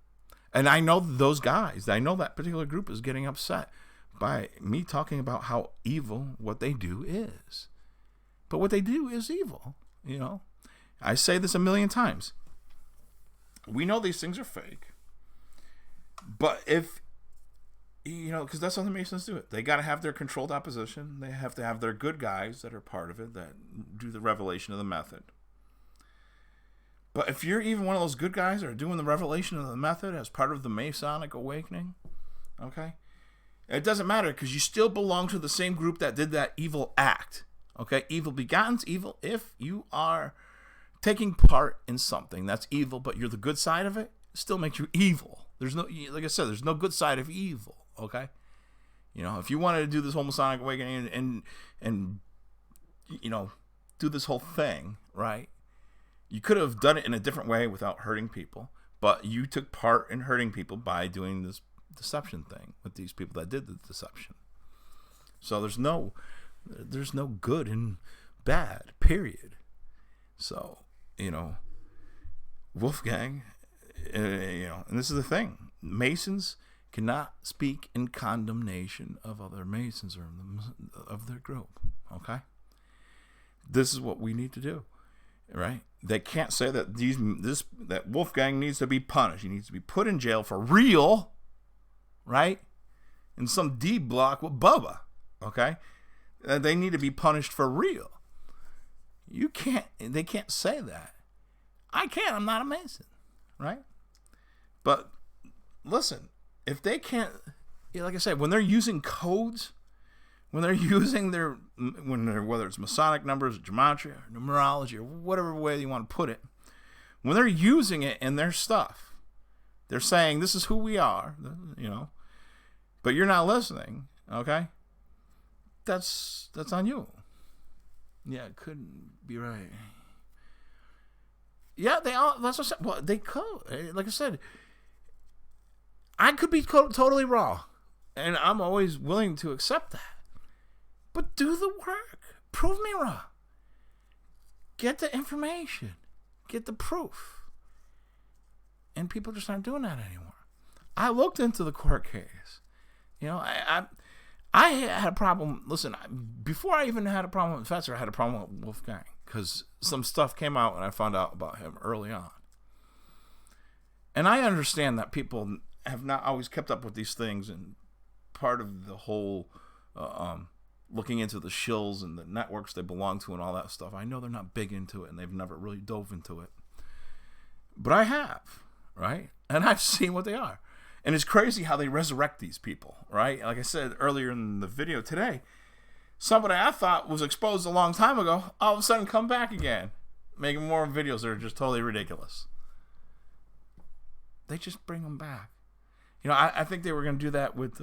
And I know those guys, I know that particular group is getting upset by me talking about how evil what they do is. But what they do is evil, you know? I say this a million times. We know these things are fake. But if, you know, because that's how the Masons do it. They got to have their controlled opposition. They have to have their good guys that are part of it, that do the revelation of the method. But if you're even one of those good guys that are doing the revelation of the method as part of the Masonic awakening, okay, it doesn't matter because you still belong to the same group that did that evil act. Okay, evil begotten's evil if you are taking part in something that's evil, but you're the good side of it, it still makes you evil. There's no, like I said, there's no good side of evil. Okay, you know, if you wanted to do this whole Masonic awakening and you know, do this whole thing, right? You could have done it in a different way without hurting people, but you took part in hurting people by doing this deception thing with these people that did the deception. So there's no good and bad, period. So, you know, Wolfgang, you know, and this is the thing. Masons cannot speak in condemnation of other Masons or of their group, okay? This is what we need to do, right? They can't say that that Wolfgang needs to be punished. He needs to be put in jail for real, right? In some D block with Bubba, okay? They need to be punished for real. They can't say that. I can't, I'm not a Mason, right? But listen, if they can't, like I said, when they're using codes, when they're using whether it's Masonic numbers, gematria, or numerology, or whatever way you want to put it, when they're using it in their stuff, they're saying this is who we are, you know, but you're not listening, okay? That's on you. Yeah, it couldn't be right. Yeah, they all. That's what I said. Well, they could. Like I said, I could be totally wrong, and I'm always willing to accept that. But do the work. Prove me wrong. Get the information. Get the proof. And people just aren't doing that anymore. I looked into the court case. You know, I had a problem. Listen, before I even had a problem with Fetzer, I had a problem with Wolfgang because some stuff came out and I found out about him early on. And I understand that people have not always kept up with these things, and part of the whole looking into the shills and the networks they belong to and all that stuff. I know they're not big into it and they've never really dove into it. But I have, right? And I've seen what they are. And it's crazy how they resurrect these people, right? Like I said earlier in the video today, somebody I thought was exposed a long time ago, all of a sudden come back again, making more videos that are just totally ridiculous. They just bring them back. You know, I think they were going to do that with,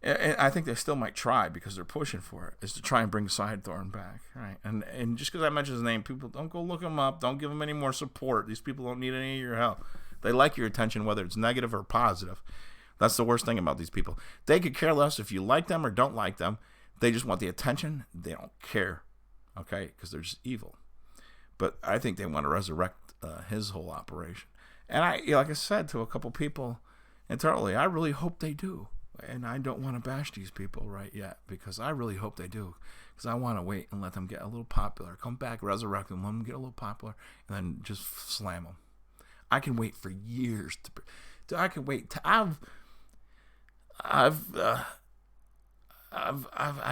and I think they still might try because they're pushing for it, is to try and bring Sidethorn back, right? And just because I mentioned his name, people don't go look him up. Don't give him any more support. These people don't need any of your help. They like your attention, whether it's negative or positive. That's the worst thing about these people. They could care less if you like them or don't like them. They just want the attention. They don't care, okay? Because they're just evil. But I think they want to resurrect his whole operation. And like I said to a couple people internally, I really hope they do. And I don't want to bash these people right yet because I really hope they do. Because I want to wait and let them get a little popular. Come back, resurrect them, let them get a little popular, and then just slam them. I can wait for years I can wait. I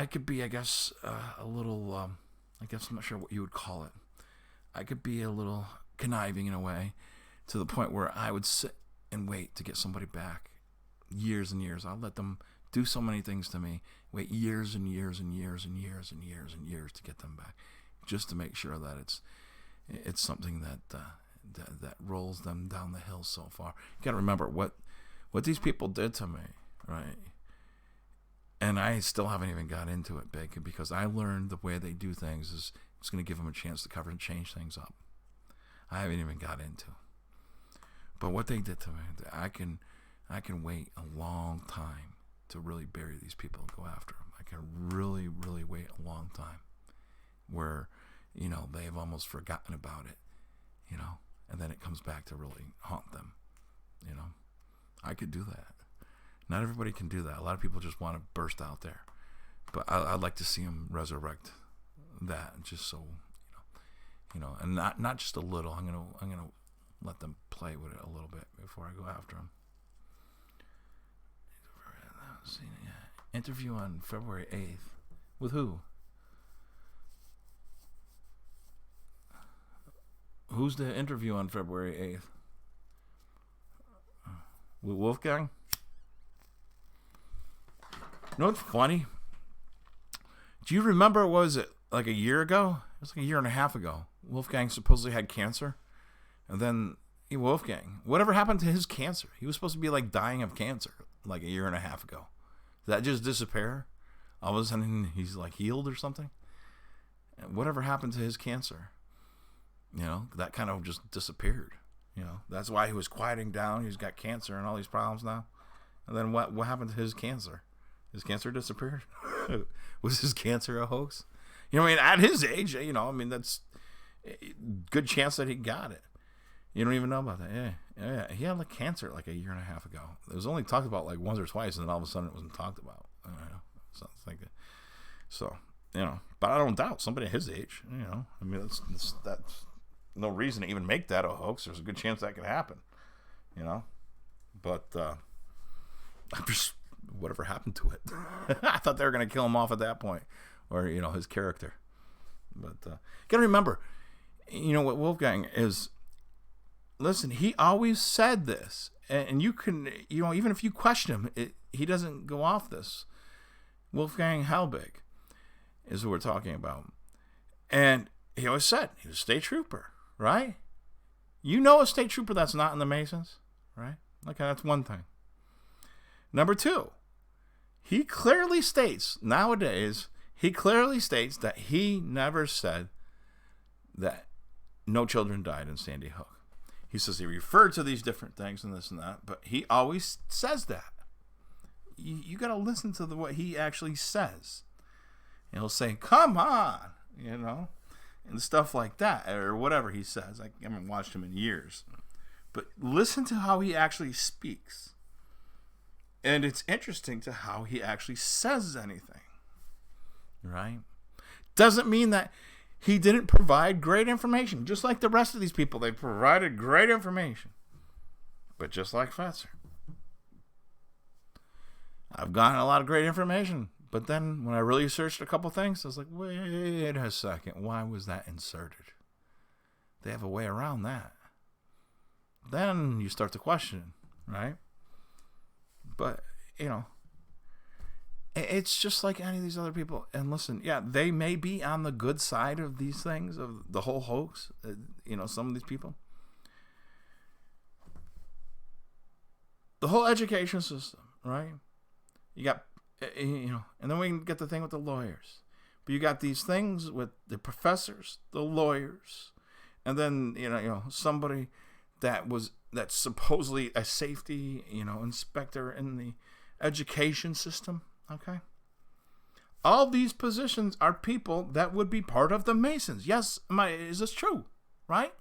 could be, I guess, a little. I guess I'm not sure what you would call it. I could be a little conniving in a way, to the point where I would sit and wait to get somebody back, years and years. I'll let them do so many things to me. Wait years and years and years and years and years and years to get them back, just to make sure that it's something that rolls them down the hill so far. You got to remember what these people did to me, right? And I still haven't even got into it big because I learned the way they do things is it's going to give them a chance to cover and change things up. I haven't even got into. But what they did to me, I can wait a long time to really bury these people and go after them. I can really, really wait a long time where, you know, they've almost forgotten about it, you know, and then it comes back to really haunt them, you know. I could do that. Not everybody can do that. A lot of people just want to burst out there. But I'd like to see them resurrect that, just so, you know, and not just a little. I'm gonna let them play with it a little bit before I go after them. Interview on February 8th. With who? Who's the interview on February 8th? With Wolfgang? You know what's funny? Do you remember, was it like a year ago? It was like a year and a half ago. Wolfgang supposedly had cancer. And then Wolfgang, whatever happened to his cancer? He was supposed to be like dying of cancer like a year and a half ago. Did that just disappear? All of a sudden he's like healed or something? And whatever happened to his cancer? You know, that kind of just disappeared. You know, that's why he was quieting down. He's got cancer and all these problems now. And then what happened to his cancer? His cancer disappeared? Was his cancer a hoax? You know, I mean, at his age, you know, I mean, that's a good chance that he got it. You don't even know about that. Yeah. He had like cancer like a year and a half ago. It was only talked about like once or twice, and then all of a sudden it wasn't talked about. You know, something like that. So, you know, but I don't doubt somebody at his age. You know, I mean, that's no reason to even make that a hoax. There's a good chance that could happen. You know, but I'm just, whatever happened to it? I thought they were going to kill him off at that point, or, you know, his character. But you got to remember, you know what Wolfgang is. Listen, he always said this, and you can, you know, even if you question him, he doesn't go off this. Wolfgang Halbig is who we're talking about, and he always said he was a state trooper, right? You know, a state trooper that's not in the Masons, right? Okay, that's one thing. Number two, he clearly states nowadays He clearly states that he never said that no children died in Sandy Hook. He says he referred to these different things and this and that, but he always says that. You got to listen to what he actually says. And he'll say, come on, and stuff like that, or whatever he says. I haven't watched him in years. But listen to how he actually speaks. And it's interesting to how he actually says anything. Right? Doesn't mean that he didn't provide great information. Just like the rest of these people, they provided great information. But just like Fetzer, I've gotten a lot of great information. But then when I really searched a couple things, I was like, wait a second. Why was that inserted? They have a way around that. Then you start to question, right? But, it's just like any of these other people. And listen, yeah, they may be on the good side of these things, of the whole hoax, some of these people. The whole education system, right? You got, and then we can get the thing with the lawyers. But you got these things with the professors, the lawyers, and then, somebody that's supposedly a safety, inspector in the education system. Okay. All these positions are people that would be part of the Masons. Yes, is this true? Right?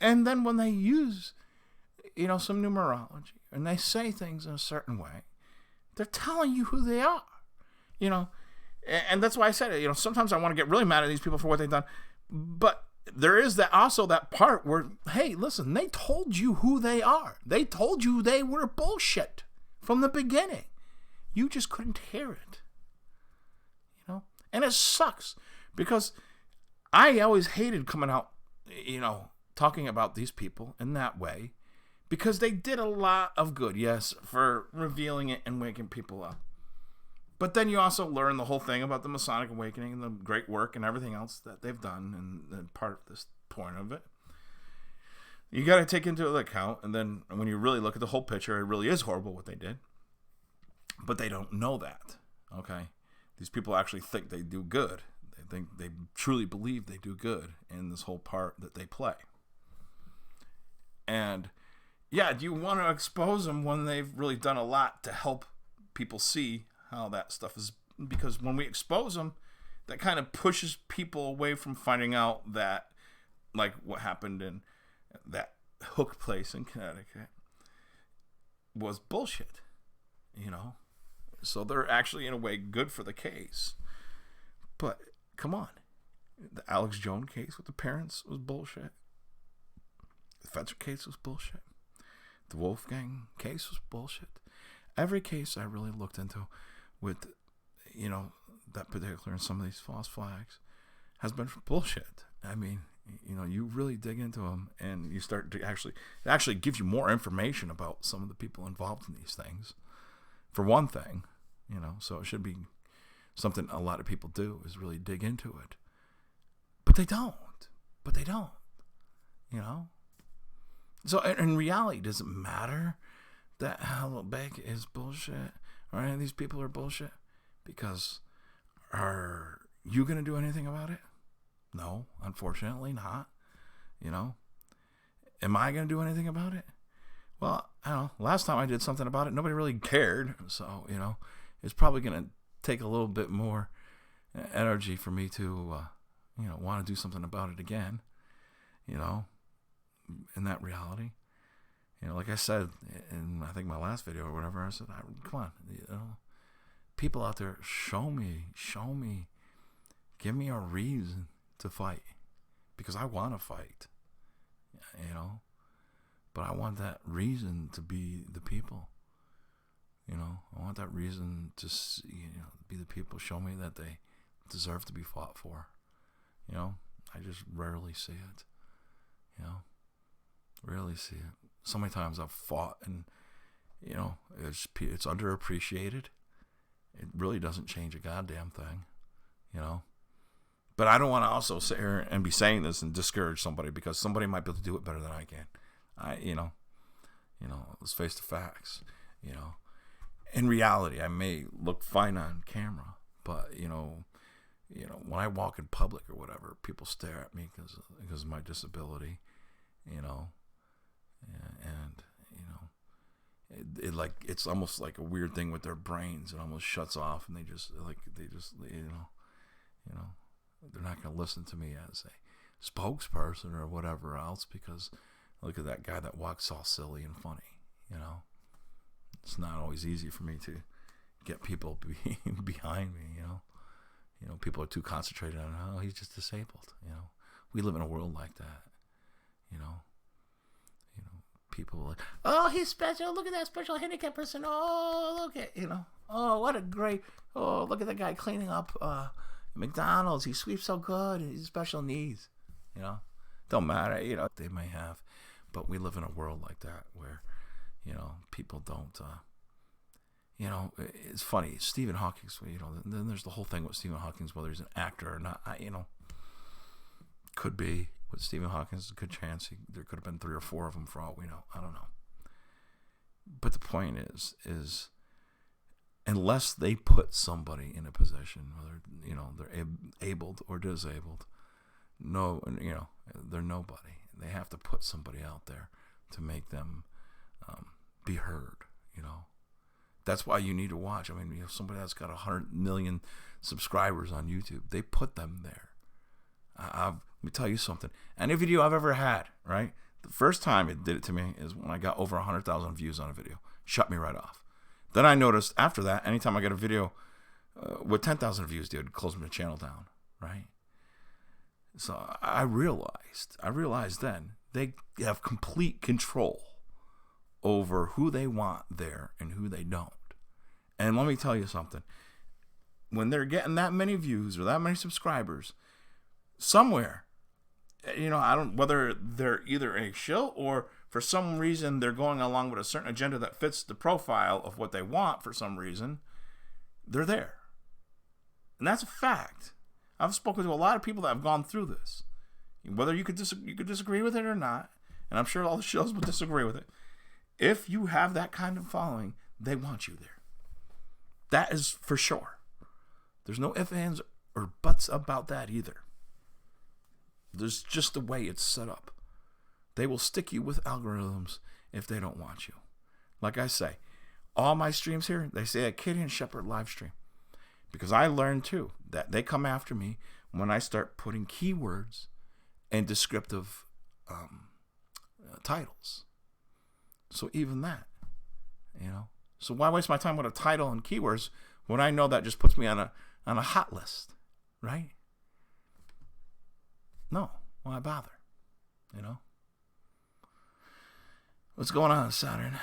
And then when they use, some numerology and they say things in a certain way, they're telling you who they are. And that's why I said it. Sometimes I want to get really mad at these people for what they've done, but there is that part where, hey, listen, they told you who they are. They told you they were bullshit from the beginning. You just couldn't hear it. And it sucks because I always hated coming out, talking about these people in that way because they did a lot of good, yes, for revealing it and waking people up. But then you also learn the whole thing about the Masonic Awakening and the great work and everything else that they've done and part of this point of it. You got to take into account, and then when you really look at the whole picture, it really is horrible what they did. But they don't know that, okay? These people actually think they do good. They truly believe they do good in this whole part that they play. And, yeah, do you want to expose them when they've really done a lot to help people see how that stuff is? Because when we expose them, that kind of pushes people away from finding out that, like what happened in that Hook place in Connecticut was bullshit, So they're actually, in a way, good for the case. But, come on. The Alex Jones case with the parents was bullshit. The Fetzer case was bullshit. The Wolfgang case was bullshit. Every case I really looked into with, that particular and some of these false flags has been bullshit. I mean, you really dig into them and you start to it actually gives you more information about some of the people involved in these things. For one thing, so it should be something a lot of people do is really dig into it. But they don't. So in reality, does it matter that Hallebeck is bullshit or any of these people are bullshit? Because are you going to do anything about it? No, unfortunately not. Am I going to do anything about it? Well, I don't know. Last time I did something about it, nobody really cared. So, it's probably going to take a little bit more energy for me to, want to do something about it again, in that reality. Like I said in, I think, my last video or whatever, I said, come on, people out there, show me, give me a reason to fight, because I want to fight, but I want that reason to be the people, I want that reason to be the people, show me that they deserve to be fought for, I just rarely see it, rarely see it. So many times I've fought and, it's underappreciated. It really doesn't change a goddamn thing, But I don't want to also sit here and be saying this and discourage somebody, because somebody might be able to do it better than I can. Let's face the facts. in reality, I may look fine on camera, but when I walk in public or whatever, people stare at me because of my disability, and it's almost like a weird thing with their brains. It almost shuts off, and they just they're not going to listen to me as a spokesperson or whatever else, because look at that guy that walks all silly and funny. It's not always easy for me to get people behind me. People are too concentrated on, he's just disabled. We live in a world like that. People are like, oh, he's special. Look at that special handicap person. Oh, look at, oh, what a great, oh, look at the guy cleaning up McDonald's. He sweeps so good. He's special needs. Don't matter. They may have, but we live in a world like that where, people don't, it's funny. Stephen Hawking, then there's the whole thing with Stephen Hawking, whether he's an actor or not. Could be. With Stephen Hawking, there's a good chance there could have been 3 or 4 of them for all we know. I don't know. But the point is unless they put somebody in a position, whether they're abled or disabled, they're nobody. They have to put somebody out there to make them be heard. That's why you need to watch. I mean, somebody that's got 100 million subscribers on YouTube, they put them there. Let me tell you something. Any video I've ever had, right? The first time it did it to me is when I got over 100,000 views on a video. Shut me right off. Then I noticed after that, anytime I got a video with 10,000 views, they would close my channel down, right? So I realized then they have complete control over who they want there and who they don't. And let me tell you something. When they're getting that many views or that many subscribers, somewhere, whether they're either a shill or for some reason they're going along with a certain agenda that fits the profile of what they want for some reason, they're there. And that's a fact. I've spoken to a lot of people that have gone through this. Whether you could disagree with it or not, and I'm sure all the shills will disagree with it. If you have that kind of following, they want you there. That is for sure. There's no ifs, ands, or buts about that either. There's just the way it's set up. They will stick you with algorithms if they don't want you. Like I say, all my streams here, they say Acadian Shepherd live stream. Because I learned too that they come after me when I start putting keywords and descriptive titles. So even that, So why waste my time with a title and keywords when I know that just puts me on a hot list, right? No, why bother? What's going on, Saturn?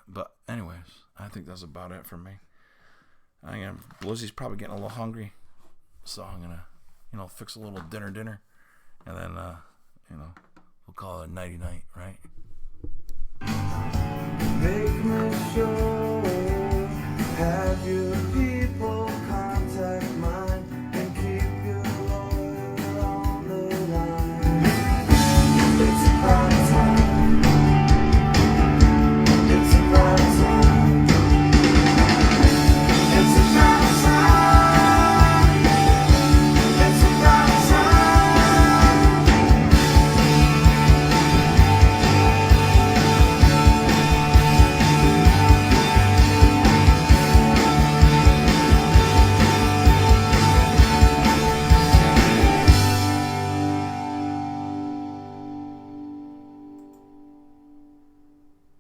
But anyways, I think that's about it for me. Blizzy's probably getting a little hungry, so I'm gonna, fix a little dinner, and then, we'll call it a nighty night, right? Make me sure